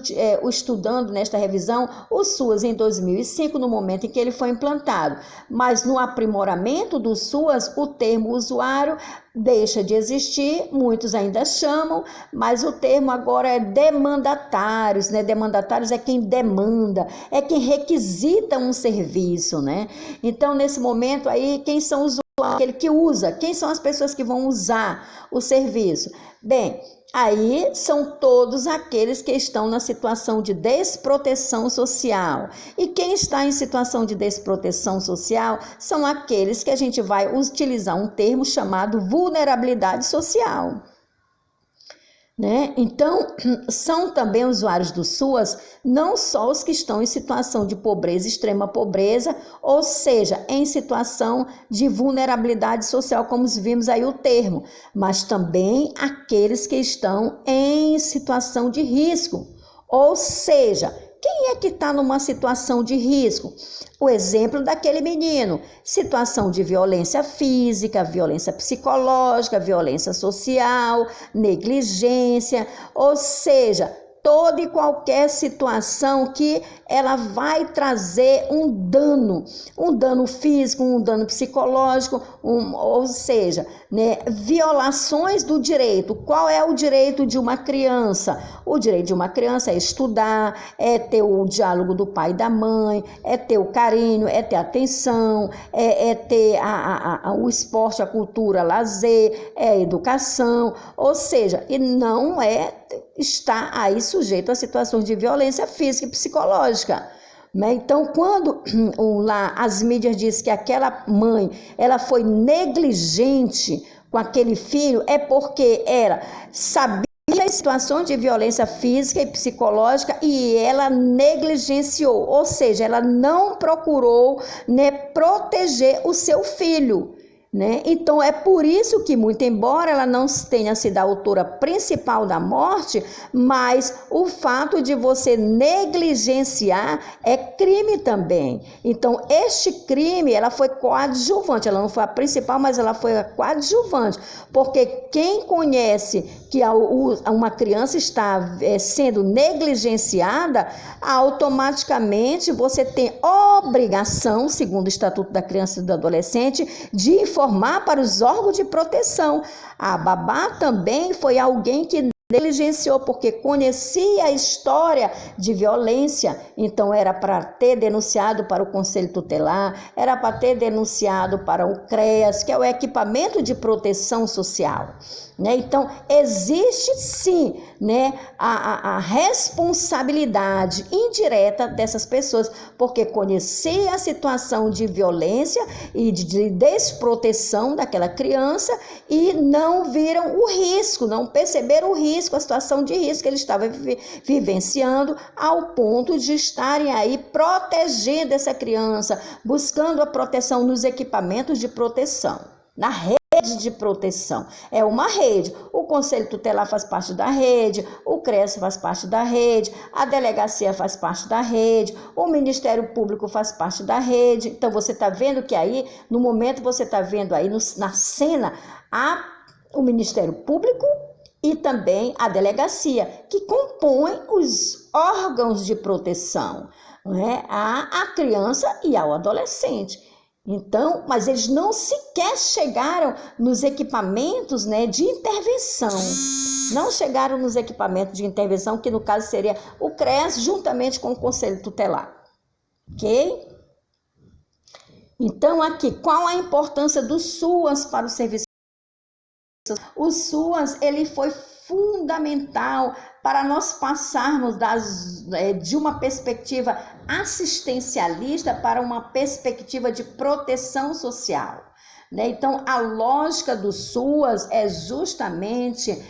estudando nesta revisão o SUAS em 2005, no momento em que ele foi implantado. Mas no aprimoramento do SUAS, o termo usuário deixa de existir, muitos ainda chamam, mas o termo agora é demandatários, né? Demandatários é quem demanda, é quem requisita um serviço, né? Então, nesse momento aí, quem são os usuários? Aquele que usa, quem são as pessoas que vão usar o serviço? Bem, aí são todos aqueles que estão na situação de desproteção social. E quem está em situação de desproteção social são aqueles que a gente vai utilizar um termo chamado vulnerabilidade social. Né? Então, são também usuários do SUAS não só os que estão em situação de pobreza, extrema pobreza, ou seja, em situação de vulnerabilidade social, como vimos aí o termo, mas também aqueles que estão em situação de risco, ou seja, quem é que está numa situação de risco? O exemplo daquele menino, situação de violência física, violência psicológica, violência social, negligência, ou seja, toda e qualquer situação que ela vai trazer um dano físico, um dano psicológico, ou seja, né, violações do direito. Qual é o direito de uma criança? O direito de uma criança é estudar, é ter o diálogo do pai e da mãe, é ter o carinho, é ter atenção, é ter o esporte, a cultura, lazer, é a educação, ou seja, e não está aí sujeito a situações de violência física e psicológica. Né? Então, quando lá as mídias dizem que aquela mãe ela foi negligente com aquele filho, é porque ela sabia as situações de violência física e psicológica e ela negligenciou, ou seja, ela não procurou, né, proteger o seu filho. Né? Então é por isso que, muito embora ela não tenha sido a autora principal da morte, mas o fato de você negligenciar é crime também. Então este crime ela foi coadjuvante, ela não foi a principal, mas ela foi a coadjuvante, porque quem conhece que uma criança está sendo negligenciada, automaticamente você tem obrigação, segundo o Estatuto da Criança e do Adolescente, de informar para os órgãos de proteção. A babá também foi alguém que negligenciou, porque conhecia a história de violência, então era para ter denunciado para o Conselho Tutelar, era para ter denunciado para o CREAS, que é o equipamento de proteção social. Né? Então, existe sim, né, a responsabilidade indireta dessas pessoas, porque conhecia a situação de violência e de desproteção daquela criança e não viram o risco, não perceberam o risco, a situação de risco que ele estava vivenciando, ao ponto de estarem aí protegendo essa criança, buscando a proteção nos equipamentos de proteção, na rede de proteção. É uma rede. O Conselho Tutelar faz parte da rede, o CREAS faz parte da rede, a delegacia faz parte da rede, o Ministério Público faz parte da rede. Então você está vendo que aí, no momento você está vendo aí na cena o Ministério Público e também a delegacia, que compõem os órgãos de proteção, né, a criança e ao adolescente. Então, mas eles não sequer chegaram nos equipamentos, né, de intervenção. Não chegaram nos equipamentos de intervenção, que no caso seria o CREAS juntamente com o Conselho Tutelar. Ok? Então, aqui, qual a importância do SUAS para o serviço? O SUAS, ele foi fundamental para nós passarmos de uma perspectiva assistencialista para uma perspectiva de proteção social. né? Então, a lógica do SUAS é justamente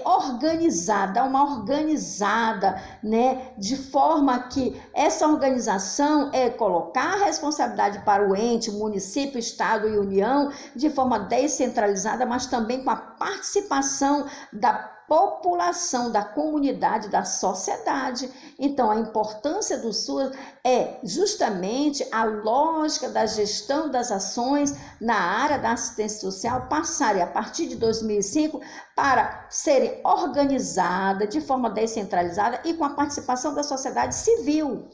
organizada, uma organizada, né? De forma que essa organização é colocar a responsabilidade para o ente, município, estado e união, de forma descentralizada, mas também com a participação da população, da comunidade, da sociedade. Então, a importância do SUAS é justamente a lógica da gestão das ações na área da assistência social passarem, a partir de 2005, para serem organizadas de forma descentralizada e com a participação da sociedade civil,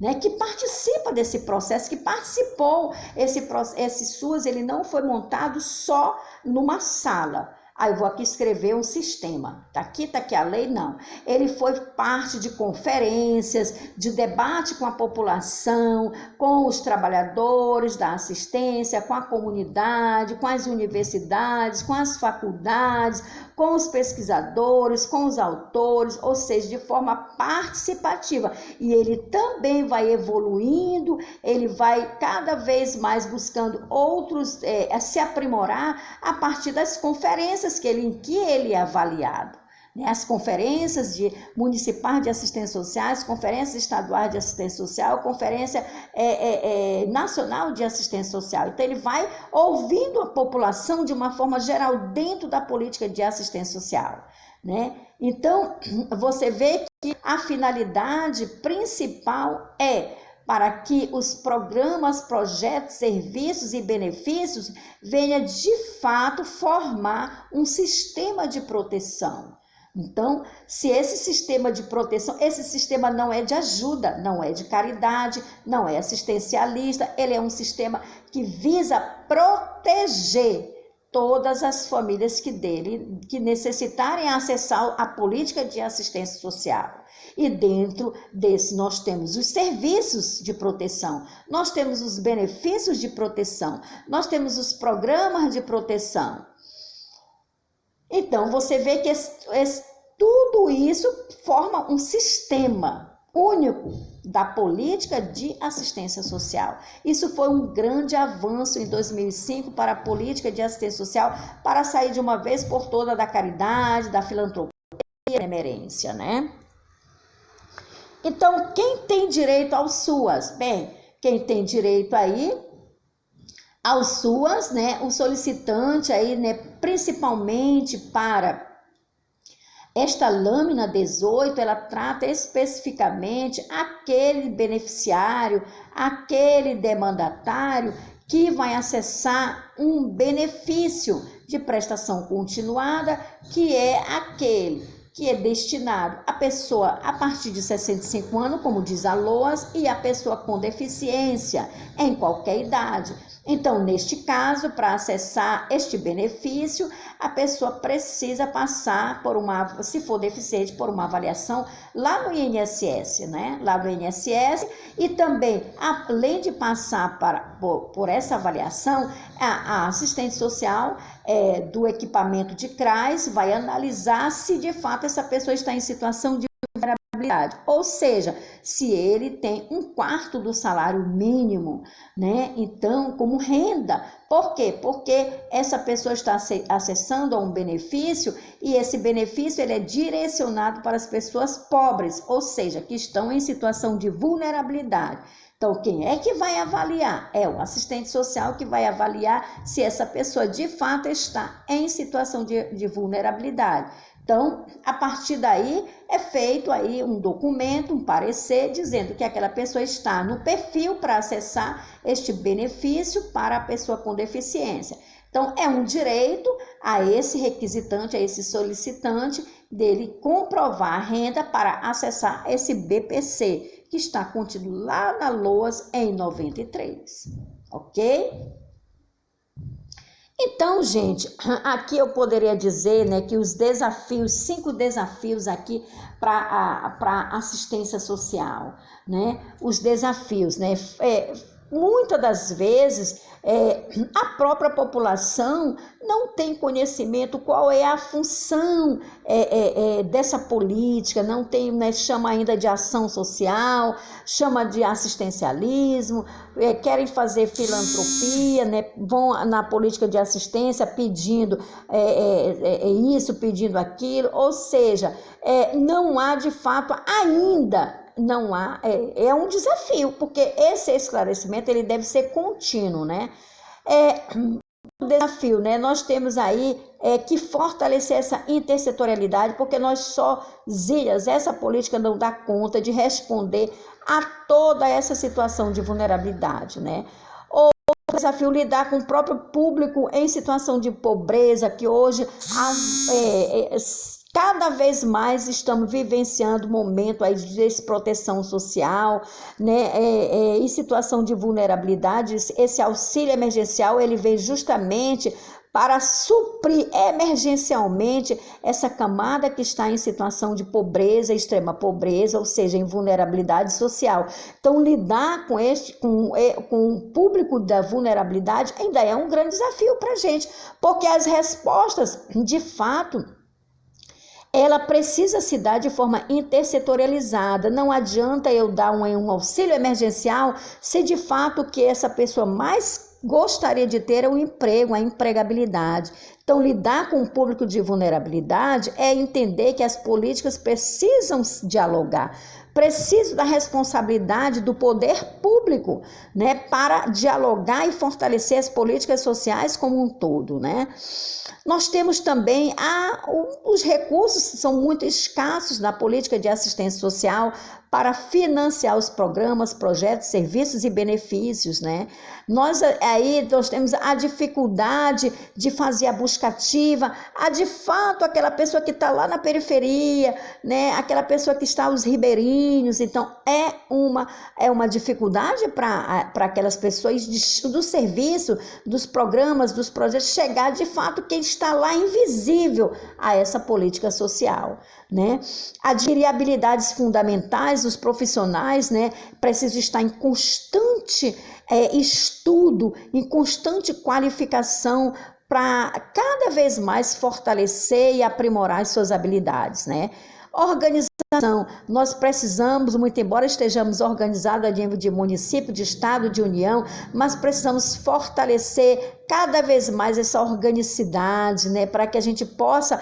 né, que participa desse processo, que participou. Esse SUAS, ele não foi montado só numa sala. Eu vou aqui escrever um sistema. Tá aqui a lei? Não. Ele foi parte de conferências, de debate com a população, com os trabalhadores da assistência, com a comunidade, com as universidades, com as faculdades, com os pesquisadores, com os autores, ou seja, de forma participativa. E ele também vai evoluindo, ele vai cada vez mais buscando outros, se aprimorar a partir das conferências em que ele é avaliado. As conferências municipais de assistência social, as conferências estaduais de assistência social, a conferência nacional de assistência social. Então, ele vai ouvindo a população de uma forma geral dentro da política de assistência social, né? Então, você vê que a finalidade principal é para que os programas, projetos, serviços e benefícios venham de fato formar um sistema de proteção. Então, se esse sistema de proteção, esse sistema não é de ajuda, não é de caridade, não é assistencialista, ele é um sistema que visa proteger todas as famílias que necessitarem acessar a política de assistência social. E dentro desse nós temos os serviços de proteção, nós temos os benefícios de proteção, nós temos os programas de proteção. Então, você vê que tudo isso forma um sistema único da política de assistência social. Isso foi um grande avanço em 2005 para a política de assistência social, para sair de uma vez por todas da caridade, da filantropia e da benemerência, né? Então, quem tem direito ao SUAS? Bem, quem tem direito aí ao SUAS, né, o solicitante aí, né, principalmente para esta lâmina 18, ela trata especificamente aquele beneficiário, aquele demandatário que vai acessar um benefício de prestação continuada, que é aquele que é destinado à pessoa a partir de 65 anos, como diz a LOAS, e a pessoa com deficiência em qualquer idade. Então, neste caso, para acessar este benefício, a pessoa precisa passar por se for deficiente, por uma avaliação lá no INSS, né? Lá no INSS, e também, além de passar por essa avaliação, a assistente social do equipamento de CRAS vai analisar se de fato essa pessoa está em situação de vulnerabilidade, ou seja, se ele tem 1/4 do salário mínimo, né? Então, como renda. Por quê? Porque essa pessoa está acessando a um benefício e esse benefício ele é direcionado para as pessoas pobres, ou seja, que estão em situação de vulnerabilidade. Então, quem é que vai avaliar? É o assistente social que vai avaliar se essa pessoa de fato está em situação de vulnerabilidade. Então, a partir daí, é feito aí um documento, um parecer, dizendo que aquela pessoa está no perfil para acessar este benefício para a pessoa com deficiência. Então, é um direito a esse requisitante, a esse solicitante, dele comprovar a renda para acessar esse BPC, que está contido lá na LOAS em 93, ok? Então, gente, aqui eu poderia dizer, né, que os 5 desafios aqui para assistência social, né? Os desafios, né? muitas das vezes a própria população não tem conhecimento qual é a função dessa política, não tem, né, chama ainda de ação social, chama de assistencialismo, querem fazer filantropia, né, vão na política de assistência pedindo isso, pedindo aquilo, ou seja, não há de fato ainda. Não há, é um desafio, porque esse esclarecimento ele deve ser contínuo, né? Um desafio, né? Nós temos aí que fortalecer essa intersetorialidade, porque nós sozinhas, essa política não dá conta de responder a toda essa situação de vulnerabilidade, né? Ou desafio lidar com o próprio público em situação de pobreza, que hoje cada vez mais estamos vivenciando um momento aí de desproteção social, né? Em situação de vulnerabilidade. Esse auxílio emergencial ele vem justamente para suprir emergencialmente essa camada que está em situação de pobreza, extrema pobreza, ou seja, em vulnerabilidade social. Então, lidar com o público da vulnerabilidade ainda é um grande desafio para a gente, porque as respostas, de fato, ela precisa se dar de forma intersetorializada. Não adianta eu dar um auxílio emergencial se de fato o que essa pessoa mais gostaria de ter é o emprego, a empregabilidade. Então, lidar com o público de vulnerabilidade é entender que as políticas precisam dialogar, precisam da responsabilidade do poder público, né, para dialogar e fortalecer as políticas sociais como um todo, né? Nós temos também os recursos são muito escassos na política de assistência social para financiar os programas, projetos, serviços e benefícios, né? Nós temos a dificuldade de fazer a busca ativa, de fato aquela pessoa que está lá na periferia, né? Aquela pessoa que está aos ribeirinhos. Então é uma dificuldade para aquelas pessoas do serviço, dos programas, dos projetos, chegar de fato quem está lá invisível a essa política social, né? Adquirir habilidades fundamentais dos profissionais, né? Precisam estar em constante estudo, em constante qualificação para cada vez mais fortalecer e aprimorar as suas habilidades, né? Organização, nós precisamos, muito embora estejamos organizados a nível de município, de estado, de união, mas precisamos fortalecer cada vez mais essa organicidade, né, para que a gente possa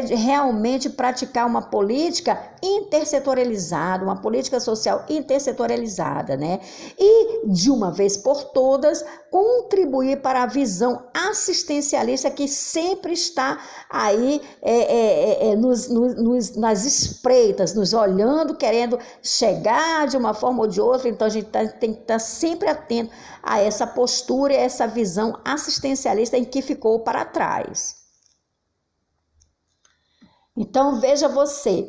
realmente praticar uma política intersetorializada, uma política social intersetorializada, né, e de uma vez por todas contribuir para a visão assistencialista que sempre está aí nas espreitas, nos olhando, querendo chegar de uma forma ou de outra. Então a gente tem que estar sempre atento a essa postura e a essa visão assistencialista em que ficou para trás. Então veja você,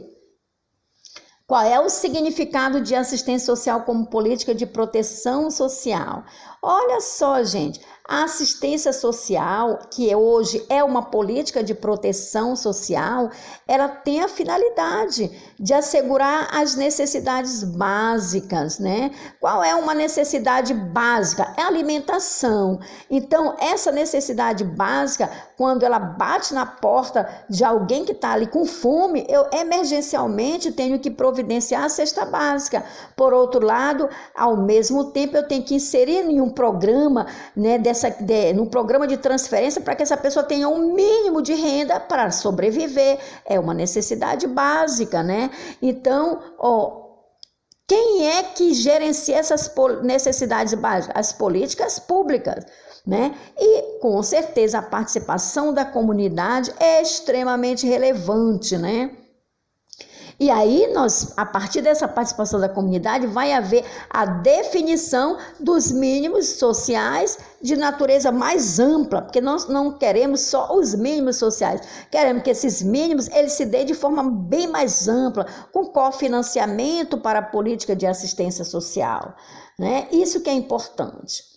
qual é o significado de assistência social como política de proteção social? Olha só, gente, a assistência social, que hoje é uma política de proteção social, ela tem a finalidade de assegurar as necessidades básicas, né? Qual é uma necessidade básica? É a alimentação. Então, essa necessidade básica, quando ela bate na porta de alguém que está ali com fome, eu emergencialmente tenho que providenciar a cesta básica. Por outro lado, ao mesmo tempo, eu tenho que inserir em um programa, né, num programa de transferência para que essa pessoa tenha um mínimo de renda para sobreviver. É uma necessidade básica, né? Então, quem é que gerencia essas necessidades básicas? As políticas públicas, né? E, com certeza, a participação da comunidade é extremamente relevante, né? E aí, a partir dessa participação da comunidade, vai haver a definição dos mínimos sociais de natureza mais ampla, porque nós não queremos só os mínimos sociais, queremos que esses mínimos eles se dêem de forma bem mais ampla, com cofinanciamento para a política de assistência social, né? Isso que é importante.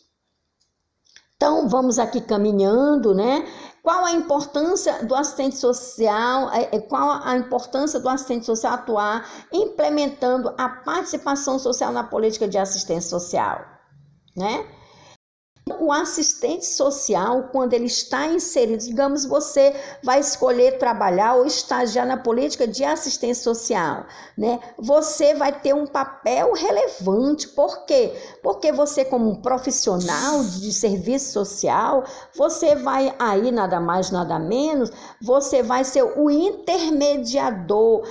Então, vamos aqui caminhando, né? Qual a importância do assistente social, atuar implementando a participação social na política de assistência social? né? O assistente social, quando ele está inserido, digamos, você vai escolher trabalhar ou estagiar na política de assistência social, né? Você vai ter um papel relevante. Por quê? Porque você, como um profissional de serviço social, você vai aí, nada mais, nada menos, você vai ser o intermediador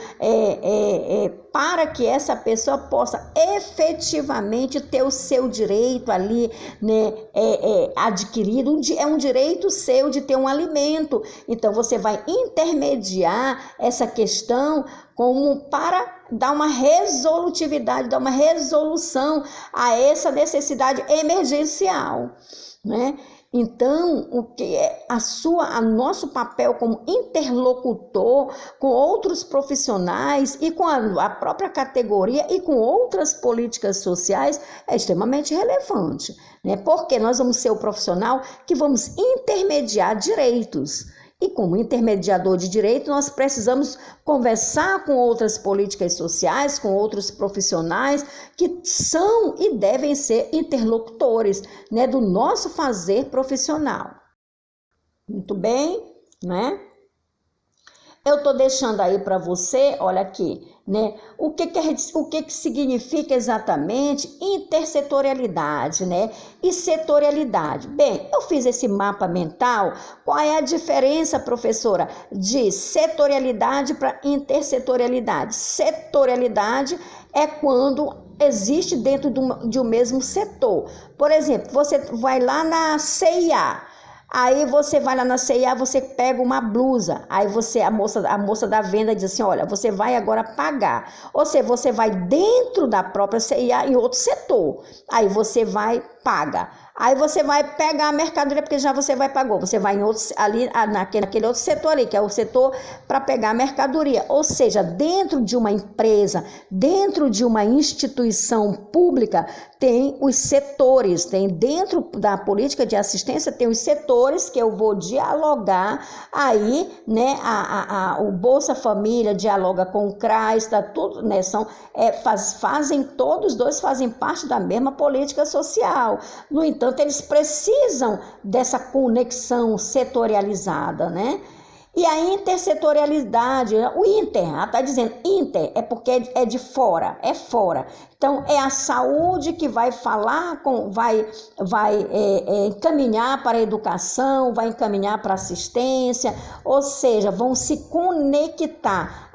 para que essa pessoa possa efetivamente ter o seu direito ali, né, adquirido. É um direito seu de ter um alimento. Então, você vai intermediar essa questão como para dar uma resolutividade, dar uma resolução a essa necessidade emergencial, né? Então, o que é nosso papel como interlocutor com outros profissionais e com a própria categoria e com outras políticas sociais é extremamente relevante, né? Porque nós vamos ser o profissional que vamos intermediar direitos. E como intermediador de direito, nós precisamos conversar com outras políticas sociais, com outros profissionais que são e devem ser interlocutores, né, do nosso fazer profissional. Muito bem, né? Eu estou deixando aí para você, olha aqui, né? O que significa exatamente intersetorialidade, né? E setorialidade. Bem, eu fiz esse mapa mental. Qual é a diferença, professora, de setorialidade para intersetorialidade? Setorialidade é quando existe dentro de um mesmo setor. Por exemplo, você vai lá na CIA. Aí você vai lá na CIA, você pega uma blusa, aí a moça da venda diz assim, olha, você vai agora pagar. Ou seja, você vai dentro da própria CIA em outro setor, aí você vai paga. Aí você vai pegar a mercadoria, porque já você vai pagou. Você vai em outro, ali, naquele outro setor ali, que é o setor para pegar a mercadoria. Ou seja, dentro de uma empresa, dentro de uma instituição pública, tem os setores. Tem dentro da política de assistência, tem os setores que eu vou dialogar. Aí, né, o Bolsa Família dialoga com o CRAS, tá tudo, né, todos dois fazem parte da mesma política social. No entanto, eles precisam dessa conexão setorializada, né? E a intersetorialidade, o inter, ela está dizendo inter, é porque é de fora, é fora. Então, é a saúde que vai falar, vai encaminhar para a educação, vai encaminhar para a assistência, ou seja, vão se conectar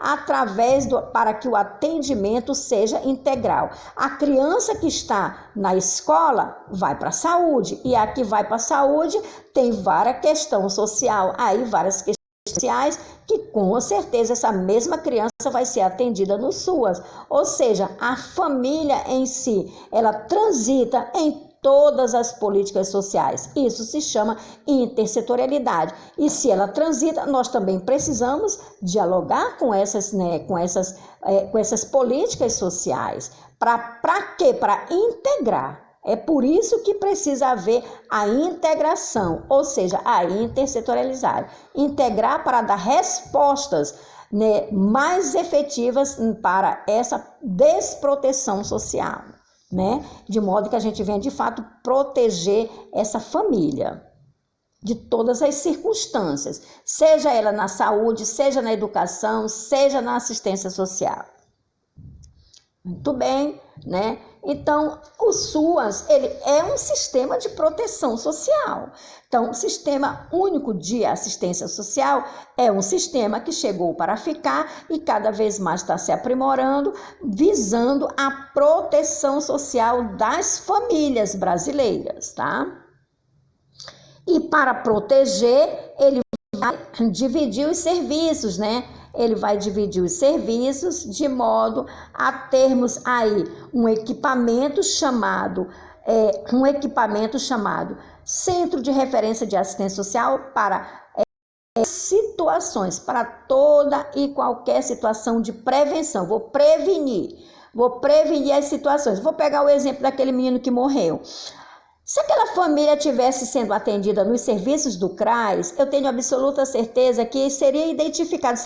para que o atendimento seja integral. A criança que está na escola vai para a saúde, e a que vai para a saúde tem várias questões sociais, aí várias questões sociais, que com certeza essa mesma criança vai ser atendida no SUAS. Ou seja, a família em si, ela transita em todas as políticas sociais. Isso se chama intersetorialidade. E se ela transita, nós também precisamos dialogar com essas políticas sociais. Para quê? Para integrar. É por isso que precisa haver a integração, ou seja, a intersetorialidade. Integrar para dar respostas, né, mais efetivas para essa desproteção social, né? De modo que a gente venha, de fato, proteger essa família de todas as circunstâncias, seja ela na saúde, seja na educação, seja na assistência social. Muito bem, né? Então, o SUAS, ele é um sistema de proteção social. Então, o Sistema Único de Assistência Social é um sistema que chegou para ficar e cada vez mais está se aprimorando, visando a proteção social das famílias brasileiras, tá? E para proteger, ele vai dividir os serviços, né? Ele vai dividir os serviços de modo a termos aí um equipamento chamado Centro de Referência de Assistência Social para situações, para toda e qualquer situação de prevenção. Vou prevenir as situações. Vou pegar o exemplo daquele menino que morreu. Se aquela família estivesse sendo atendida nos serviços do CRAS, eu tenho absoluta certeza que seria identificado,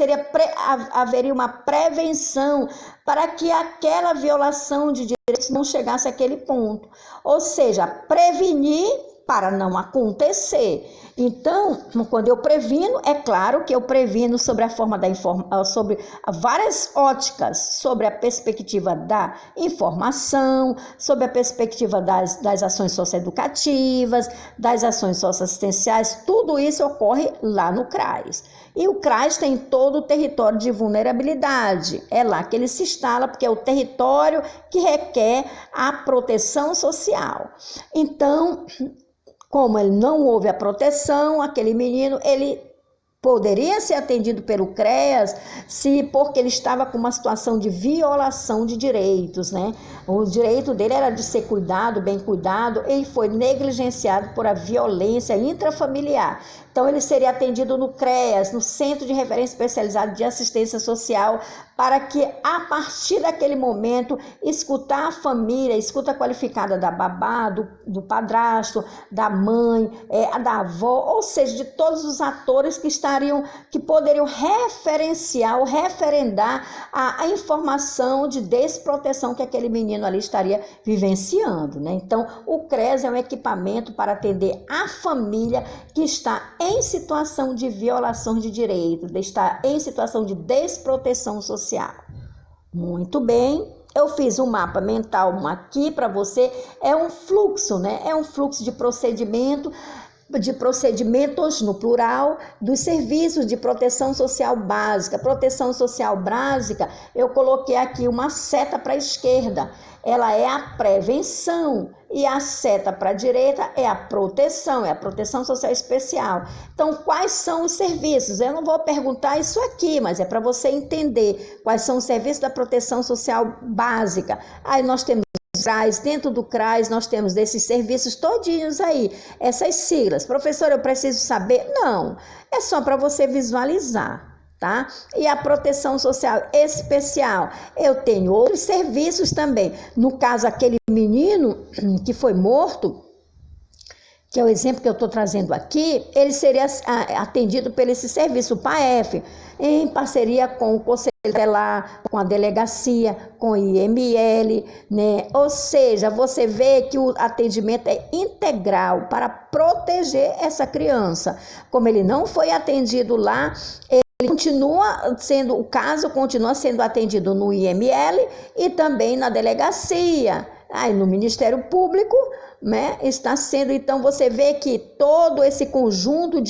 haveria uma prevenção para que aquela violação de direitos não chegasse àquele ponto. Ou seja, prevenir para não acontecer. Então, quando eu previno, é claro que eu previno sobre a forma sobre várias óticas, sobre a perspectiva da informação, sobre a perspectiva das ações socioeducativas, das ações socioassistenciais, tudo isso ocorre lá no CRAS. E o CRAS tem todo o território de vulnerabilidade, é lá que ele se instala, porque é o território que requer a proteção social. Então, como ele não houve a proteção, aquele menino, ele poderia ser atendido pelo CREAS porque ele estava com uma situação de violação de direitos, né? O direito dele era de ser cuidado, bem cuidado, e foi negligenciado por a violência intrafamiliar. Então, ele seria atendido no CREAS, no Centro de Referência Especializado de Assistência Social, para que, a partir daquele momento, escutar a família, escuta qualificada da babá, do padrasto, da mãe, da avó, ou seja, de todos os atores que poderiam referenciar ou referendar a informação de desproteção que aquele menino ali estaria vivenciando, né? Então, o CREAS é um equipamento para atender a família que está em situação de violação de direitos, está em situação de desproteção social. Muito bem, eu fiz um mapa mental aqui para você, é um fluxo, né? É um fluxo de procedimentos no plural, dos serviços de proteção social básica. Proteção social básica, eu coloquei aqui uma seta para a esquerda, ela é a prevenção, e a seta para a direita é a proteção social especial. Então, quais são os serviços? Eu não vou perguntar isso aqui, mas é para você entender quais são os serviços da proteção social básica. Aí nós temos CRAS, dentro do CRAS nós temos desses serviços todinhos aí, essas siglas. Professor, eu preciso saber? Não, é só para você visualizar, tá? E a proteção social especial, eu tenho outros serviços também. No caso, aquele menino que foi morto, que é o exemplo que eu estou trazendo aqui, ele seria atendido por esse serviço, o PAEF, em parceria com o Conselho Tutelar, com a delegacia, com o IML, né? Ou seja, você vê que o atendimento é integral para proteger essa criança. Como ele não foi atendido lá, o caso continua sendo atendido no IML e também na delegacia. Aí no Ministério Público, né, está sendo, então você vê que todo esse conjunto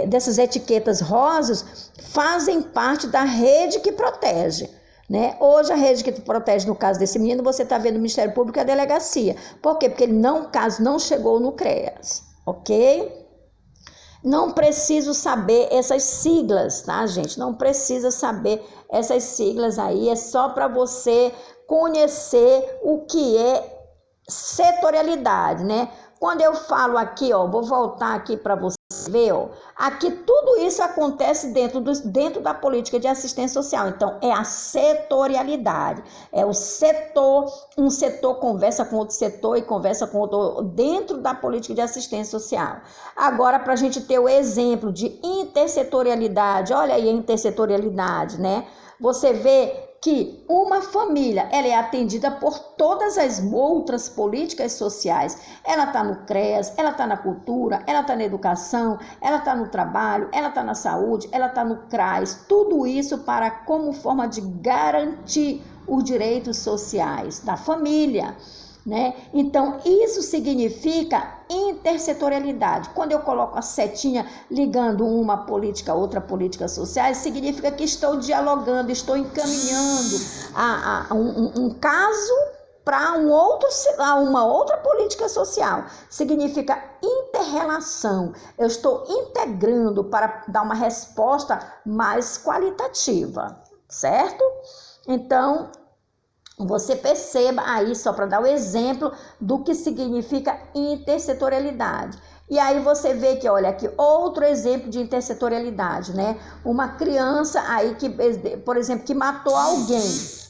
dessas etiquetas rosas fazem parte da rede que protege, né? Hoje a rede que protege, no caso desse menino, você está vendo o Ministério Público e a delegacia. Por quê? Porque o caso não chegou no CREAS, ok? Não preciso saber essas siglas, tá, gente? Não precisa saber essas siglas aí, é só para você conhecer o que é setorialidade, né? Quando eu falo aqui, ó, vou voltar aqui para você ver, ó, aqui tudo isso acontece dentro da política de assistência social. Então, é a setorialidade, é o setor, um setor conversa com outro setor e conversa com outro dentro da política de assistência social. Agora, para a gente ter o exemplo de intersetorialidade, olha aí a intersetorialidade, né? Você vê que uma família ela é atendida por todas as outras políticas sociais. Ela está no CREAS, ela está na cultura, ela está na educação, ela está no trabalho, ela está na saúde, ela está no CRAS. Tudo isso como forma de garantir os direitos sociais da família, né? Então, isso significa intersetorialidade. Quando eu coloco a setinha ligando uma política a outra política social, significa que estou dialogando, estou encaminhando um caso para uma outra política social. Significa interrelação. Eu estou integrando para dar uma resposta mais qualitativa, certo? Então, você perceba aí, só para dar o exemplo do que significa intersetorialidade. E aí você vê que, olha aqui, outro exemplo de intersetorialidade, né? Uma criança aí que, por exemplo, que matou alguém,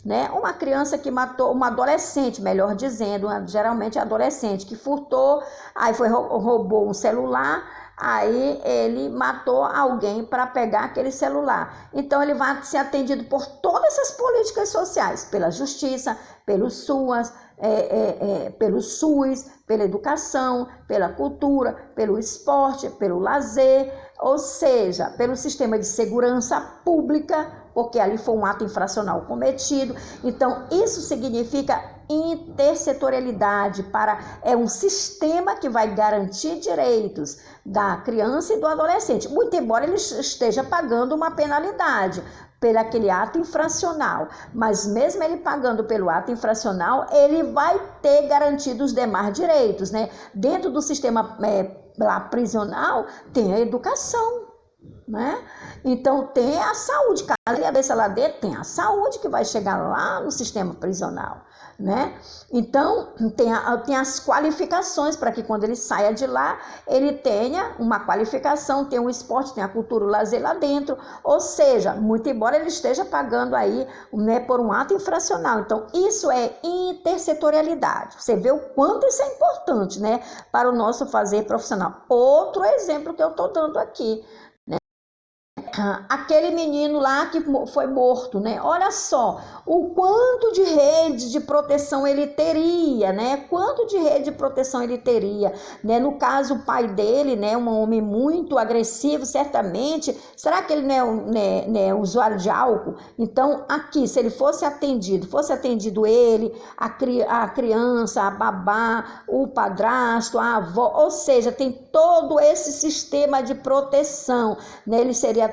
né? Uma criança que matou, uma adolescente, melhor dizendo, geralmente adolescente, que furtou, aí roubou um celular, aí ele matou alguém para pegar aquele celular. Então ele vai ser atendido por todas essas políticas sociais, pela justiça, pelo SUAS, pelo SUS, pela educação, pela cultura, pelo esporte, pelo lazer, ou seja, pelo sistema de segurança pública, porque ali foi um ato infracional cometido. Então, isso significa intersetorialidade, é um sistema que vai garantir direitos da criança e do adolescente, muito embora ele esteja pagando uma penalidade pelo aquele ato infracional, mas mesmo ele pagando pelo ato infracional, ele vai ter garantido os demais direitos, né? Dentro do sistema lá prisional tem a educação, né? Então tem a saúde, caso ele desça lá dentro, tem a saúde que vai chegar lá no sistema prisional, né? Então tem as qualificações para que quando ele saia de lá, ele tenha uma qualificação, tem o esporte, tem a cultura, o lazer lá dentro, ou seja, muito embora ele esteja pagando aí, né, por um ato infracional. Então isso é intersetorialidade. Você vê o quanto isso é importante, né, para o nosso fazer profissional. Outro exemplo que eu estou dando aqui, aquele menino lá que foi morto, né? Olha só o quanto de rede de proteção ele teria, né? Quanto de rede de proteção ele teria, né? No caso, o pai dele, né? Um homem muito agressivo, certamente. Será que ele não é usuário de álcool? Então, aqui, se ele fosse atendido ele, a criança, a babá, o padrasto, a avó, ou seja, tem todo esse sistema de proteção, né? Ele seria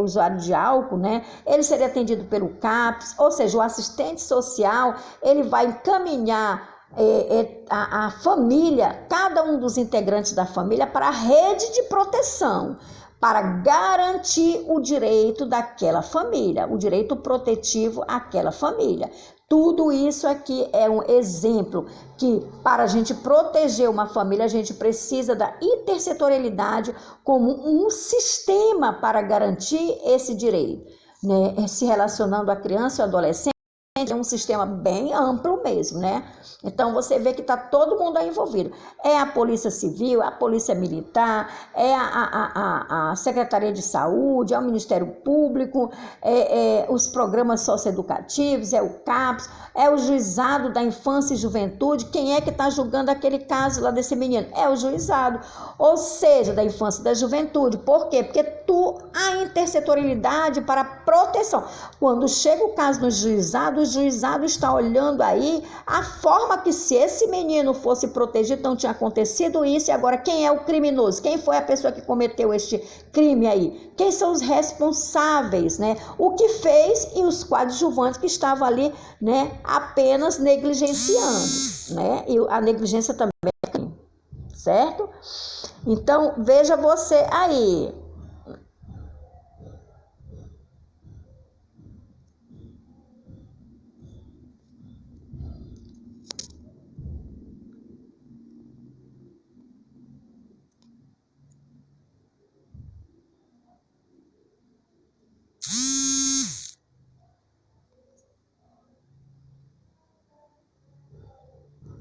usuário de álcool, né? Ele seria atendido pelo CAPS, ou seja, o assistente social, ele vai encaminhar a família, cada um dos integrantes da família, para a rede de proteção, para garantir o direito daquela família, o direito protetivo àquela família. Tudo isso aqui é um exemplo que, para a gente proteger uma família, a gente precisa da intersetorialidade como um sistema para garantir esse direito, né? Se relacionando à criança e ao adolescente, é um sistema bem amplo mesmo, né? Então você vê que está todo mundo aí envolvido. É a Polícia Civil, a Polícia Militar, é a Secretaria de Saúde, é o Ministério Público, os programas socioeducativos, é o CAPS, é o Juizado da Infância e Juventude. Quem é que está julgando aquele caso lá desse menino? É o juizado, ou seja, da infância e da juventude. Por quê? Porque há intersetorialidade para proteção. Quando chega o caso no juizado, o juizado está olhando aí a forma que, se esse menino fosse protegido, não tinha acontecido isso, e agora quem é o criminoso? Quem foi a pessoa que cometeu este crime aí? Quem são os responsáveis, né? O que fez e os coadjuvantes que estavam ali, né, apenas negligenciando, né? E a negligência também é crime, certo? Então, veja você aí.